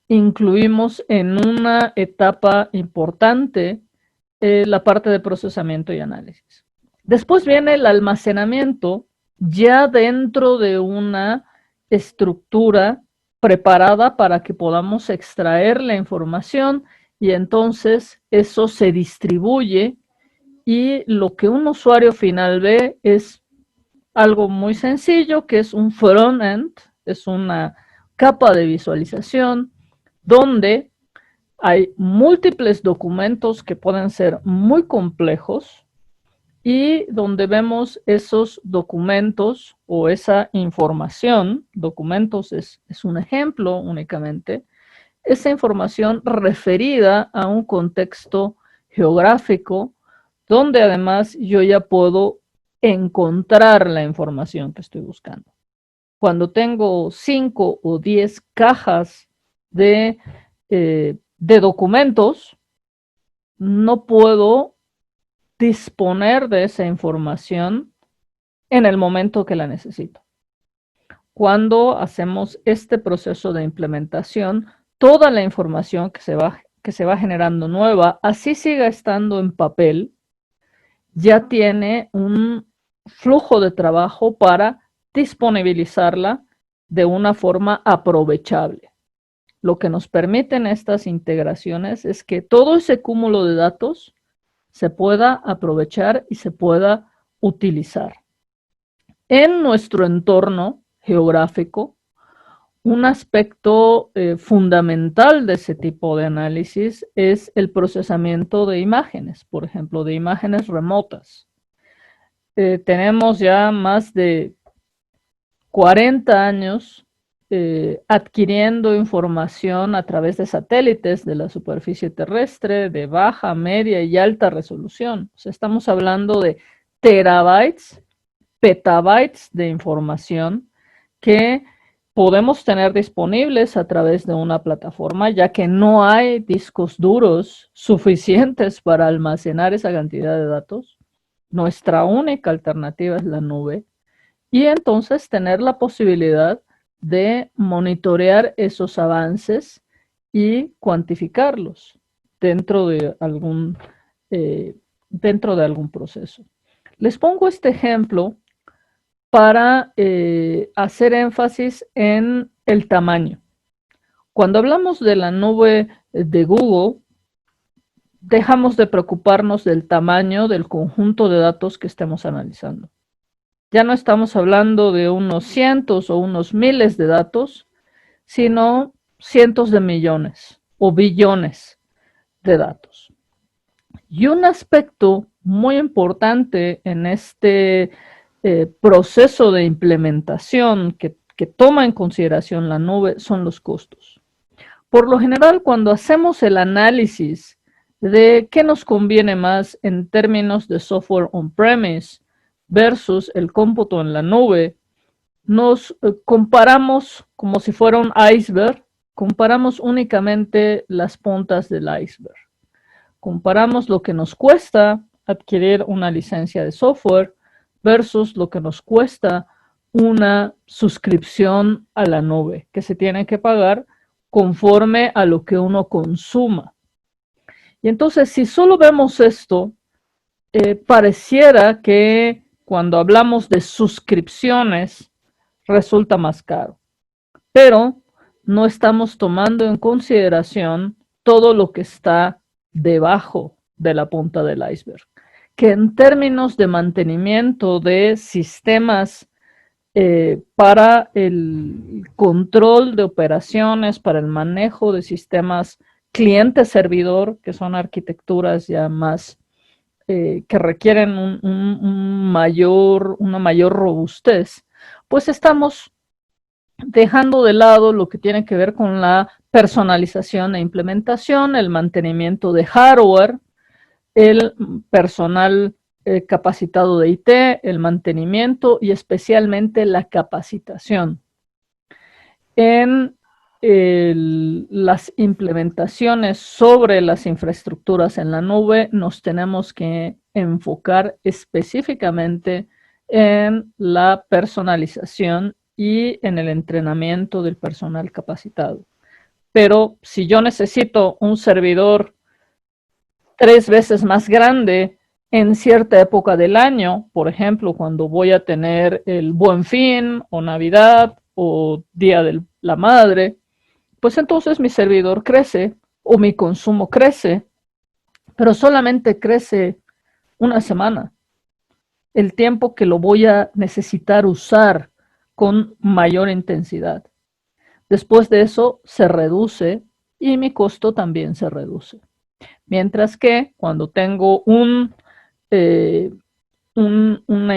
incluimos en una etapa importante la parte de procesamiento y análisis. Después viene el almacenamiento ya dentro de una estructura preparada para que podamos extraer la información y entonces eso se distribuye y lo que un usuario final ve es algo muy sencillo, que es un front-end, es una capa de visualización donde hay múltiples documentos que pueden ser muy complejos y donde vemos esos documentos o esa información, documentos es un ejemplo únicamente, esa información referida a un contexto geográfico donde además yo ya puedo encontrar la información que estoy buscando. Cuando tengo 5 o 10 cajas de documentos, no puedo disponer de esa información en el momento que la necesito. Cuando hacemos este proceso de implementación, toda la información que se va generando nueva, así siga estando en papel, ya tiene un flujo de trabajo para disponibilizarla de una forma aprovechable. Lo que nos permiten estas integraciones es que todo ese cúmulo de datos se pueda aprovechar y se pueda utilizar. En nuestro entorno geográfico, un aspecto fundamental de ese tipo de análisis es el procesamiento de imágenes, por ejemplo, de imágenes remotas. Tenemos ya más de 40 años adquiriendo información a través de satélites de la superficie terrestre de baja, media y alta resolución. O sea, estamos hablando de terabytes, petabytes de información que podemos tener disponibles a través de una plataforma, ya que no hay discos duros suficientes para almacenar esa cantidad de datos. Nuestra única alternativa es la nube. Y entonces tener la posibilidad de monitorear esos avances y cuantificarlos dentro de algún proceso. Les pongo este ejemplo para hacer énfasis en el tamaño. Cuando hablamos de la nube de Google, dejamos de preocuparnos del tamaño del conjunto de datos que estemos analizando. Ya no estamos hablando de unos cientos o unos miles de datos, sino cientos de millones o billones de datos. Y un aspecto muy importante en este proceso de implementación que toma en consideración la nube son los costos. Por lo general, cuando hacemos el análisis de qué nos conviene más en términos de software on-premise versus el cómputo en la nube, nos comparamos como si fuera un iceberg, comparamos únicamente las puntas del iceberg. Comparamos lo que nos cuesta adquirir una licencia de software versus lo que nos cuesta una suscripción a la nube, que se tiene que pagar conforme a lo que uno consuma. Y entonces, si solo vemos esto, pareciera que cuando hablamos de suscripciones resulta más caro. Pero no estamos tomando en consideración todo lo que está debajo de la punta del iceberg, que en términos de mantenimiento de sistemas para el control de operaciones, para el manejo de sistemas cliente-servidor, que son arquitecturas ya más que requieren una mayor robustez, pues estamos dejando de lado lo que tiene que ver con la personalización e implementación, el mantenimiento de hardware, el personal capacitado de IT, el mantenimiento y especialmente la capacitación. En las implementaciones sobre las infraestructuras en la nube nos tenemos que enfocar específicamente en la personalización y en el entrenamiento del personal capacitado. Pero si yo necesito un servidor 3 veces más grande en cierta época del año, por ejemplo, cuando voy a tener el Buen Fin o Navidad o Día de la Madre, pues entonces mi servidor crece o mi consumo crece, pero solamente crece una semana, el tiempo que lo voy a necesitar usar con mayor intensidad. Después de eso se reduce y mi costo también se reduce. Mientras que cuando tengo una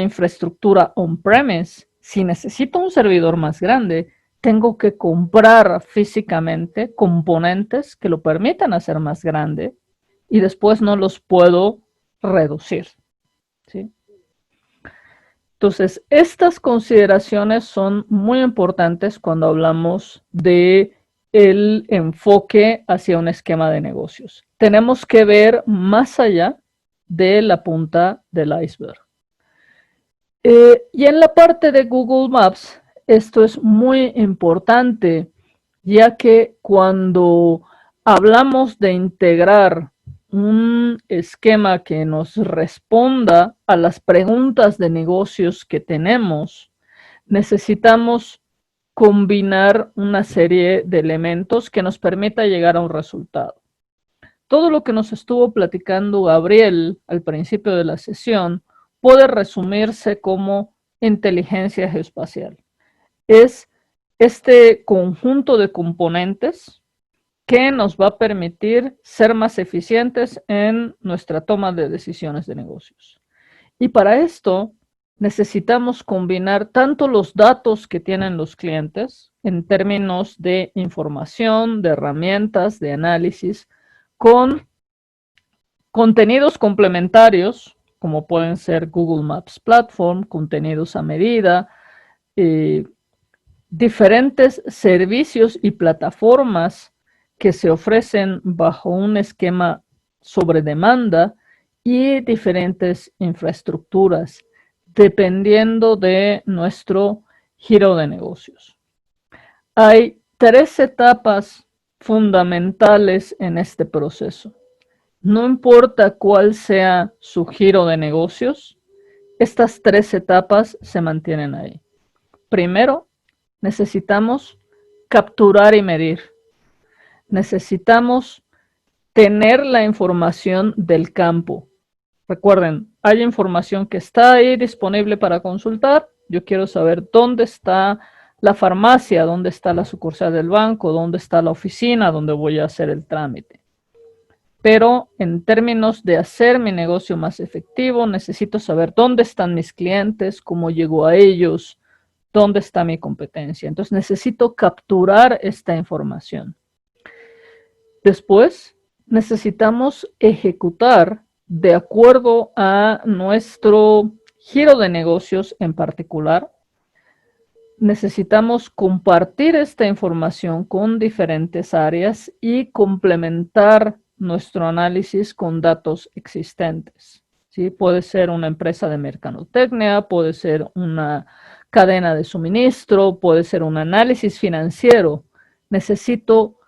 infraestructura on-premise, si necesito un servidor más grande, tengo que comprar físicamente componentes que lo permitan hacer más grande y después no los puedo reducir, ¿sí? Entonces, estas consideraciones son muy importantes cuando hablamos de el enfoque hacia un esquema de negocios. Tenemos que ver más allá de la punta del iceberg. Y en la parte de Google Maps, esto es muy importante, ya que cuando hablamos de integrar un esquema que nos responda a las preguntas de negocios que tenemos, necesitamos combinar una serie de elementos que nos permita llegar a un resultado. Todo lo que nos estuvo platicando Gabriel al principio de la sesión puede resumirse como inteligencia geoespacial. Es este conjunto de componentes que nos va a permitir ser más eficientes en nuestra toma de decisiones de negocios. Y para esto necesitamos combinar tanto los datos que tienen los clientes en términos de información, de herramientas, de análisis, con contenidos complementarios, como pueden ser Google Maps Platform, contenidos a medida, diferentes servicios y plataformas que se ofrecen bajo un esquema sobre demanda y diferentes infraestructuras, dependiendo de nuestro giro de negocios. Hay 3 etapas fundamentales en este proceso. No importa cuál sea su giro de negocios, estas 3 etapas se mantienen ahí. Primero, necesitamos capturar y medir. Necesitamos tener la información del campo. Recuerden, hay información que está ahí disponible para consultar. Yo quiero saber dónde está la farmacia, dónde está la sucursal del banco, dónde está la oficina donde voy a hacer el trámite. Pero en términos de hacer mi negocio más efectivo, necesito saber dónde están mis clientes, cómo llego a ellos, dónde está mi competencia. Entonces necesito capturar esta información. Después necesitamos ejecutar de acuerdo a nuestro giro de negocios en particular. Necesitamos compartir esta información con diferentes áreas y complementar nuestro análisis con datos existentes. ¿Sí? Puede ser una empresa de mercadotecnia, puede ser una cadena de suministro, puede ser un análisis financiero. Necesito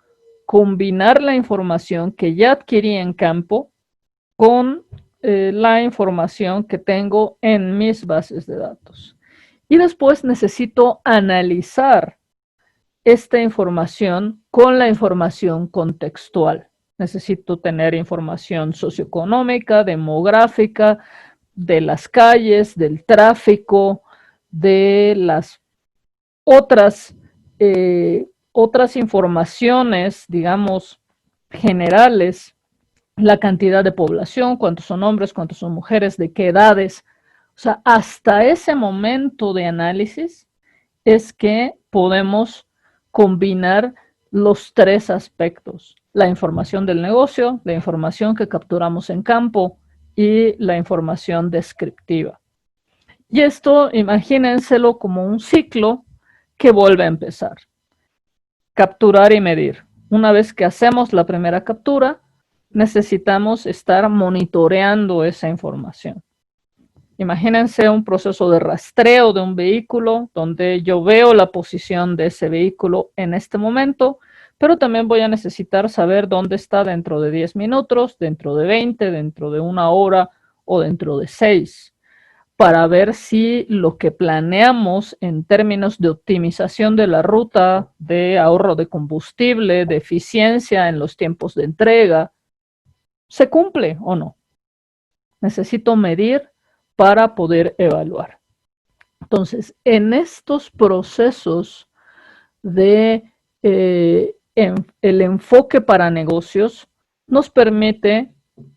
combinar la información que ya adquirí en campo con la información que tengo en mis bases de datos. Y después necesito analizar esta información con la información contextual. Necesito tener información socioeconómica, demográfica, de las calles, del tráfico, de las otras informaciones, digamos, generales, la cantidad de población, cuántos son hombres, cuántos son mujeres, de qué edades. O sea, hasta ese momento de análisis es que podemos combinar los 3 aspectos: la información del negocio, la información que capturamos en campo y la información descriptiva. Y esto, imagínenselo como un ciclo que vuelve a empezar. Capturar y medir. Una vez que hacemos la primera captura, necesitamos estar monitoreando esa información. Imagínense un proceso de rastreo de un vehículo donde yo veo la posición de ese vehículo en este momento, pero también voy a necesitar saber dónde está dentro de 10 minutos, dentro de 20, dentro de 1 hora o dentro de 6, para ver si lo que planeamos en términos de optimización de la ruta, de ahorro de combustible, de eficiencia en los tiempos de entrega, se cumple o no. Necesito medir para poder evaluar. Entonces, en estos procesos de el enfoque para negocios, nos permite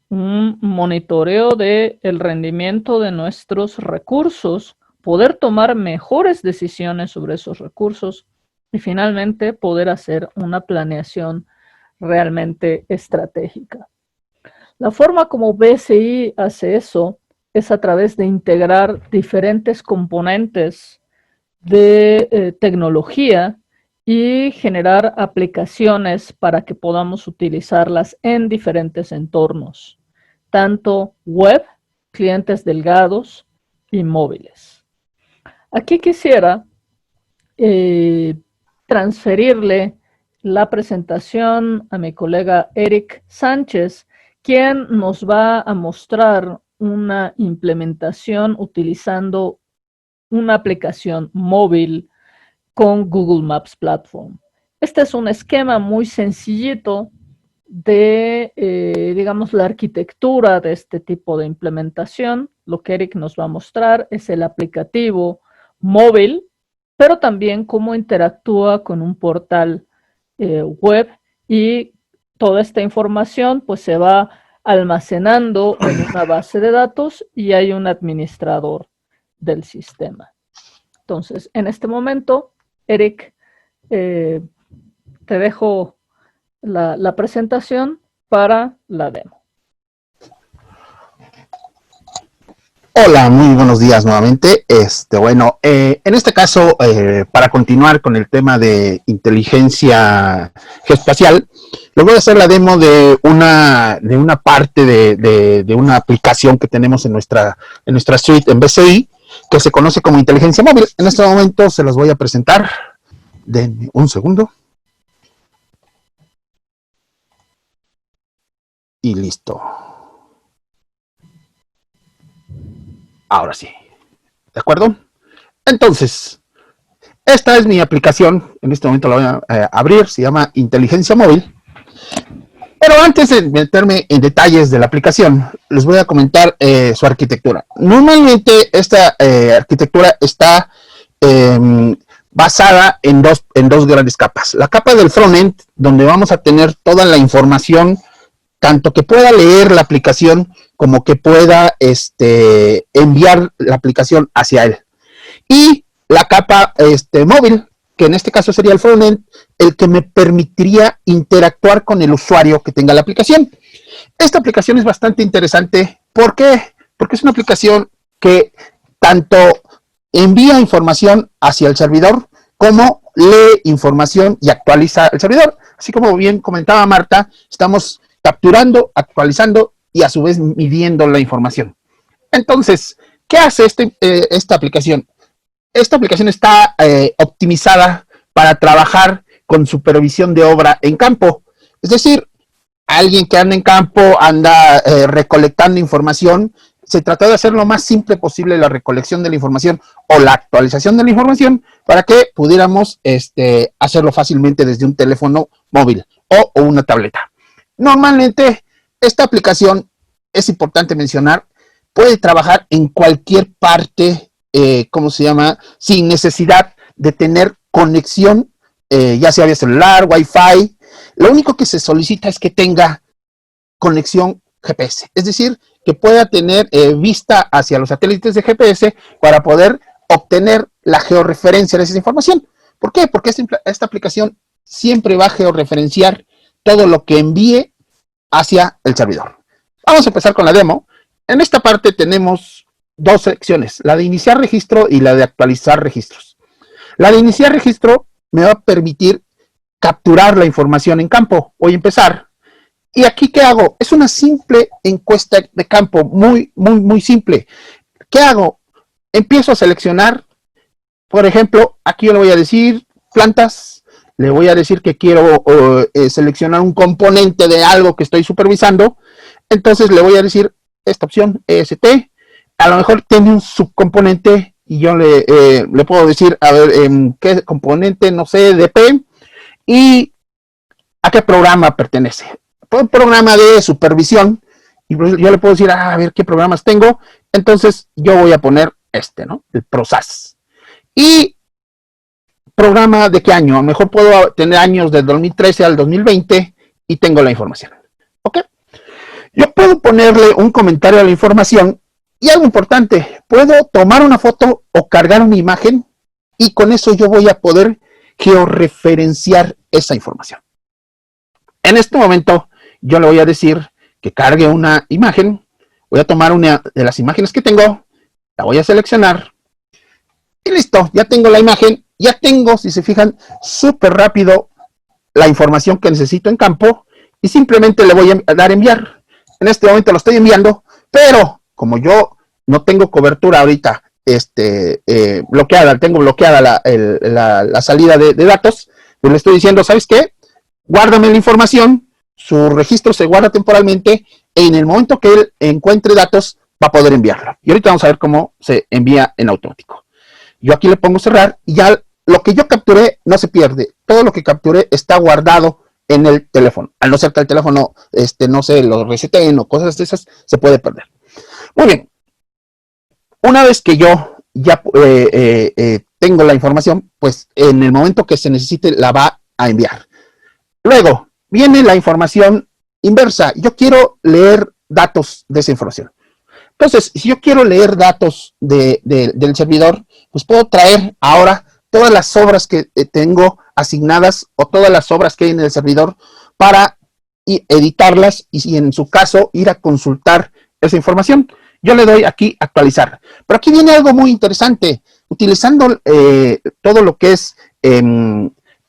un monitoreo del rendimiento de nuestros recursos, poder tomar mejores decisiones sobre esos recursos y finalmente poder hacer una planeación realmente estratégica. La forma como BSI hace eso es a través de integrar diferentes componentes de tecnología y generar aplicaciones para que podamos utilizarlas en diferentes entornos, tanto web, clientes delgados y móviles. Aquí quisiera transferirle la presentación a mi colega Eric Sánchez, quien nos va a mostrar una implementación utilizando una aplicación móvil con Google Maps Platform. Este es un esquema muy sencillito de, digamos, la arquitectura de este tipo de implementación. Lo que Eric nos va a mostrar es el aplicativo móvil, pero también cómo interactúa con un portal web, y toda esta información pues se va almacenando en una base de datos y hay un administrador del sistema. Entonces, en este momento, Eric, te dejo la presentación para la demo. Hola, muy buenos días nuevamente. Bueno, en este caso, para continuar con el tema de inteligencia geoespacial, les voy a hacer la demo de una parte de una aplicación que tenemos en nuestra suite en BSI, que se conoce como inteligencia móvil. En este momento se los voy a presentar. Denme un segundo. y listo. Ahora sí. ¿De acuerdo? Entonces, esta es mi aplicación. En este momento la voy a abrir. Se llama Inteligencia Móvil. Pero antes de meterme en detalles de la aplicación, les voy a comentar su arquitectura. Normalmente esta arquitectura está basada en dos grandes capas. La capa del frontend, donde vamos a tener toda la información, tanto que pueda leer la aplicación como que pueda enviar la aplicación hacia él. Y la capa móvil, que en este caso sería el frontend, el que me permitiría interactuar con el usuario que tenga la aplicación. Esta aplicación es bastante interesante. ¿Por qué? Porque es una aplicación que tanto envía información hacia el servidor como lee información y actualiza el servidor. Así como bien comentaba Marta, estamos capturando, actualizando y a su vez midiendo la información. Entonces, ¿qué hace esta aplicación? Esta aplicación está optimizada para trabajar con supervisión de obra en campo. Es decir, alguien que anda en campo, anda recolectando información, se trató de hacer lo más simple posible la recolección de la información o la actualización de la información para que pudiéramos hacerlo fácilmente desde un teléfono móvil o una tableta. Normalmente, esta aplicación, es importante mencionar, puede trabajar en cualquier parte, sin necesidad de tener conexión, ya sea vía celular, Wi-Fi. Lo único que se solicita es que tenga conexión GPS, es decir, que pueda tener vista hacia los satélites de GPS para poder obtener la georreferencia de esa información. ¿Por qué? Porque esta aplicación siempre va a georreferenciar todo lo que envíe hacia el servidor. Vamos a empezar con la demo. En esta parte tenemos dos secciones, la de iniciar registro y la de actualizar registros. La de iniciar registro me va a permitir capturar la información en campo. Voy a empezar. ¿Y aquí qué hago? Es una simple encuesta de campo, muy simple. ¿Qué hago? Empiezo a seleccionar, por ejemplo, aquí yo le voy a decir plantas, le voy a decir que quiero seleccionar un componente de algo que estoy supervisando, entonces le voy a decir esta opción, EST, a lo mejor tiene un subcomponente y yo le puedo decir, a ver, qué componente, no sé, DP, y a qué programa pertenece. Un programa de supervisión, y yo le puedo decir, a ver qué programas tengo, entonces yo voy a poner ¿no? El ProSAS. Y programa de qué año, a lo mejor puedo tener años del 2013 al 2020 y tengo la información. ¿Ok? Yo puedo ponerle un comentario a la información y algo importante, puedo tomar una foto o cargar una imagen y con eso yo voy a poder georreferenciar esa información. En este momento yo le voy a decir que cargue una imagen, voy a tomar una de las imágenes que tengo, la voy a seleccionar y listo, ya tengo la imagen, ya tengo, si se fijan, súper rápido la información que necesito en campo y simplemente le voy a dar enviar. En este momento lo estoy enviando, pero como yo no tengo cobertura ahorita bloqueada, tengo bloqueada la salida de datos, pues le estoy diciendo, ¿sabes qué? Guárdame la información, su registro se guarda temporalmente y en el momento que él encuentre datos va a poder enviarlo. Y ahorita vamos a ver cómo se envía en automático. Yo aquí le pongo cerrar y ya lo que yo capturé no se pierde. Todo lo que capturé está guardado en el teléfono. Al no ser que el teléfono, no sé, lo reseten o cosas de esas, se puede perder. Muy bien. Una vez que yo ya tengo la información, pues en el momento que se necesite la va a enviar. Luego viene la información inversa. Yo quiero leer datos de esa información. Entonces, si yo quiero leer datos del servidor, pues puedo traer ahora todas las obras que tengo asignadas o todas las obras que hay en el servidor para editarlas y en su caso ir a consultar esa información. Yo le doy aquí actualizar. Pero aquí viene algo muy interesante. Utilizando todo lo que es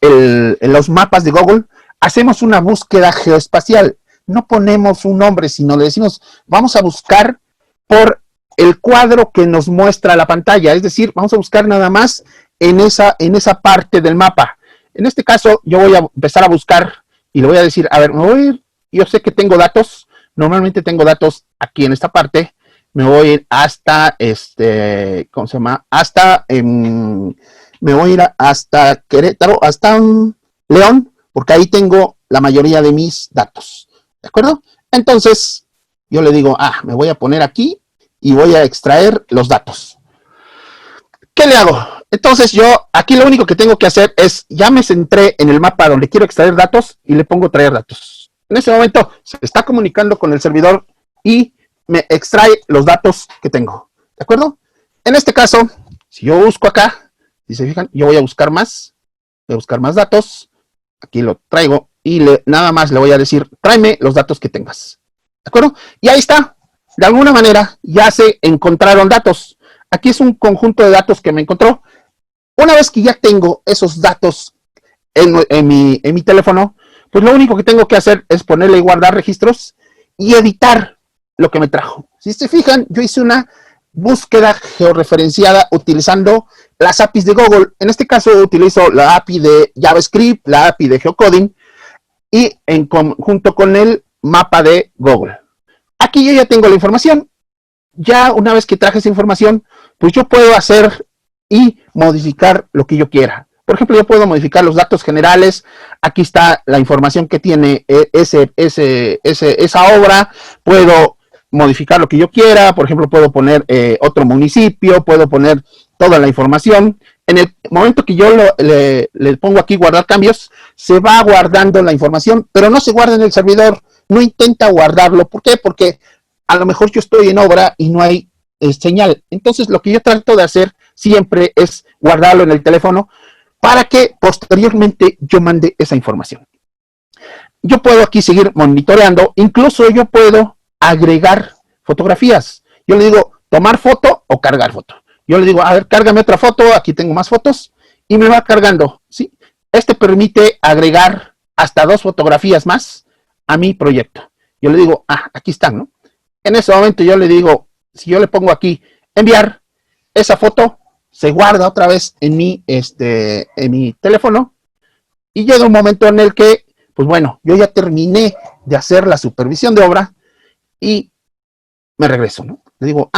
los mapas de Google, hacemos una búsqueda geoespacial. No ponemos un nombre, sino le decimos, vamos a buscar por el cuadro que nos muestra la pantalla. Es decir, vamos a buscar nada más en esa parte del mapa. En este caso, yo voy a empezar a buscar y le voy a decir, a ver, yo sé que tengo datos, Normalmente tengo datos aquí en esta parte. Me voy a ir hasta, ¿cómo se llama? Me voy a ir hasta Querétaro, hasta León, porque ahí tengo la mayoría de mis datos. ¿De acuerdo? Entonces, yo le digo, me voy a poner aquí y voy a extraer los datos. ¿Qué le hago? Entonces yo aquí lo único que tengo que hacer es, ya me centré en el mapa donde quiero extraer datos y le pongo traer datos. En ese momento se está comunicando con el servidor y me extrae los datos que tengo. ¿De acuerdo? En este caso, si yo busco acá, si se fijan, yo voy a buscar más datos. Aquí lo traigo y nada más le voy a decir, tráeme los datos que tengas. ¿De acuerdo? Y ahí está. De alguna manera ya se encontraron datos. Aquí es un conjunto de datos que me encontró. Una vez que ya tengo esos datos en mi teléfono, pues lo único que tengo que hacer es ponerle guardar registros y editar lo que me trajo. Si se fijan, yo hice una búsqueda georreferenciada utilizando las APIs de Google. En este caso utilizo la API de JavaScript, la API de Geocoding y en conjunto con el mapa de Google. Aquí yo ya tengo la información. Ya una vez que traje esa información, pues yo puedo hacer y modificar lo que yo quiera. Por ejemplo, yo puedo modificar los datos generales. Aquí está la información que tiene esa obra. Puedo modificar lo que yo quiera. Por ejemplo, puedo poner otro municipio, puedo poner toda la información. En el momento que yo le pongo aquí guardar cambios, se va guardando la información, pero no se guarda en el servidor. No intenta guardarlo. ¿Por qué? Porque a lo mejor yo estoy en obra y no hay señal. Entonces, lo que yo trato de hacer siempre es guardarlo en el teléfono para que posteriormente yo mande esa información. Yo puedo aquí seguir monitoreando, incluso yo puedo agregar fotografías. Yo le digo, tomar foto o cargar foto. Yo le digo, a ver, cárgame otra foto, aquí tengo más fotos, y me va cargando, ¿sí? Este permite agregar hasta 2 fotografías más a mi proyecto. Yo le digo, aquí están, ¿no? En ese momento yo le digo, si yo le pongo aquí, enviar, esa foto se guarda otra vez en mi teléfono, y llega un momento en el que, pues bueno, yo ya terminé de hacer la supervisión de obra, y me regreso, ¿no? Le digo,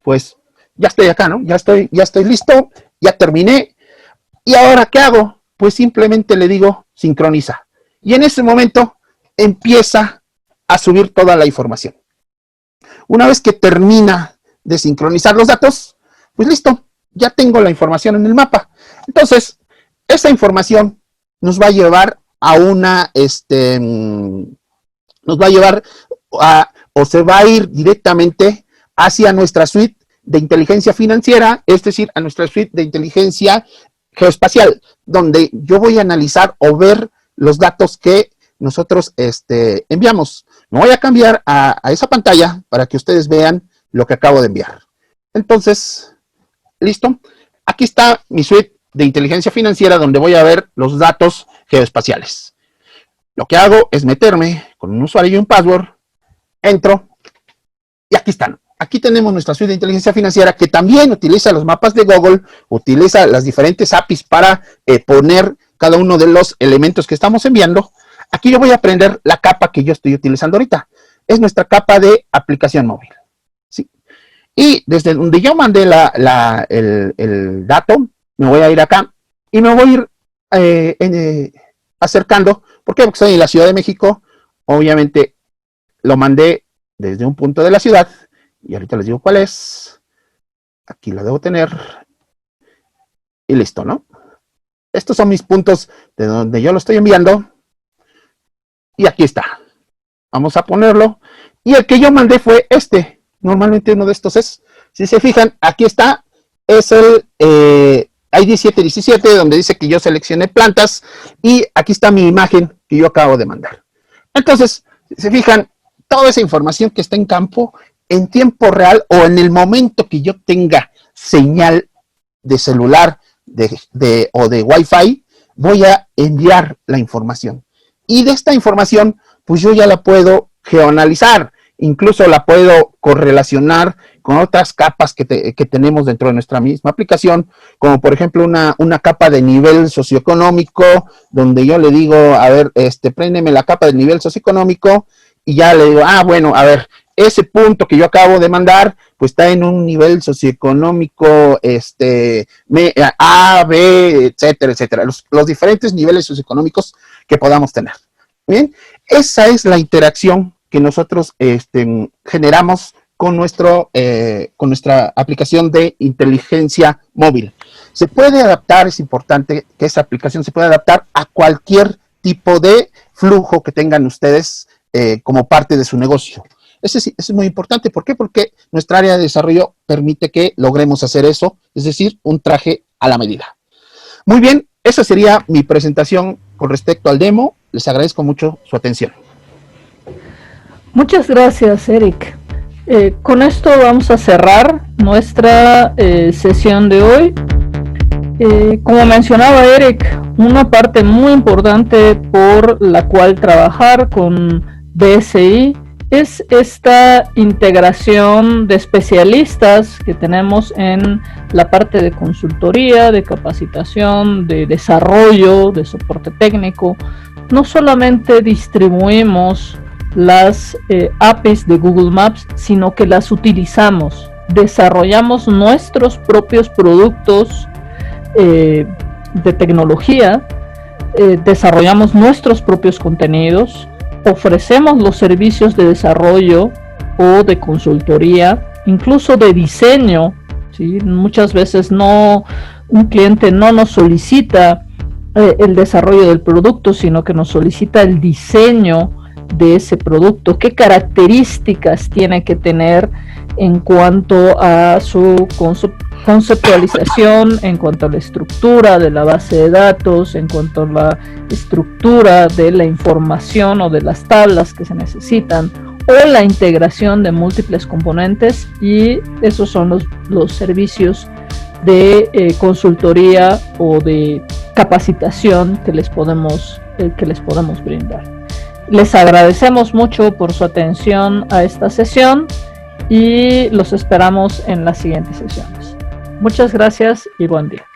pues ya estoy acá, ¿no? Ya estoy listo, ya terminé, y ahora, ¿qué hago? Pues simplemente le digo, sincroniza, y en ese momento empieza a subir toda la información. Una vez que termina de sincronizar los datos, pues listo, ya tengo la información en el mapa. Entonces, esa información nos va a llevar a o se va a ir directamente hacia nuestra suite de inteligencia financiera, es decir, a nuestra suite de inteligencia geoespacial, donde yo voy a analizar o ver los datos que nosotros enviamos. Me voy a cambiar a esa pantalla para que ustedes vean lo que acabo de enviar. Entonces, listo. Aquí está mi suite de inteligencia financiera donde voy a ver los datos geoespaciales. Lo que hago es meterme con un usuario y un password, entro y aquí están. Aquí tenemos nuestra suite de inteligencia financiera que también utiliza los mapas de Google, utiliza las diferentes APIs para poner cada uno de los elementos que estamos enviando. Aquí yo voy a aprender la capa que yo estoy utilizando ahorita. Es nuestra capa de aplicación móvil, ¿sí? Y desde donde yo mandé el dato, me voy a ir acá y me voy a ir acercando. ¿Por qué? Porque estoy en la Ciudad de México. Obviamente lo mandé desde un punto de la ciudad. Y ahorita les digo cuál es. Aquí lo debo tener. Y listo, ¿no? Estos son mis puntos de donde yo lo estoy enviando. Y aquí está. Vamos a ponerlo. Y el que yo mandé fue este. Normalmente uno de estos es. Si se fijan, aquí está. Es el ID 717, donde dice que yo seleccioné plantas. Y aquí está mi imagen que yo acabo de mandar. Entonces, si se fijan, toda esa información que está en campo, en tiempo real o en el momento que yo tenga señal de celular o de Wi-Fi, voy a enviar la información. Y de esta información, pues yo ya la puedo geoanalizar, incluso la puedo correlacionar con otras capas que tenemos dentro de nuestra misma aplicación, como por ejemplo una capa de nivel socioeconómico, donde yo le digo, a ver, préndeme la capa del nivel socioeconómico, y ya le digo, bueno, a ver, ese punto que yo acabo de mandar, pues está en un nivel socioeconómico, A, B, etcétera, etcétera, los diferentes niveles socioeconómicos que podamos tener. Bien, esa es la interacción que nosotros generamos con nuestra aplicación de inteligencia móvil. Se puede adaptar, es importante que esa aplicación se pueda adaptar a cualquier tipo de flujo que tengan ustedes como parte de su negocio. Eso es muy importante. ¿Por qué? Porque nuestra área de desarrollo permite que logremos hacer eso, es decir, un traje a la medida. Muy bien, esa sería mi presentación con respecto al demo. Les agradezco mucho su atención. Muchas gracias, Eric. Con esto vamos a cerrar nuestra sesión de hoy. Como mencionaba Eric, una parte muy importante por la cual trabajar con BSI es esta integración de especialistas que tenemos en la parte de consultoría, de capacitación, de desarrollo, de soporte técnico. No solamente distribuimos las APIs de Google Maps, sino que las utilizamos, desarrollamos nuestros propios productos de tecnología, desarrollamos nuestros propios contenidos, ofrecemos los servicios de desarrollo o de consultoría, incluso de diseño, ¿sí? Muchas veces un cliente no nos solicita el desarrollo del producto, sino que nos solicita el diseño de ese producto, qué características tiene que tener en cuanto a su conceptualización, en cuanto a la estructura de la base de datos, en cuanto a la estructura de la información o de las tablas que se necesitan, o la integración de múltiples componentes, y esos son los servicios de consultoría o de capacitación que les podemos brindar. Les agradecemos mucho por su atención a esta sesión y los esperamos en las siguientes sesiones. Muchas gracias y buen día.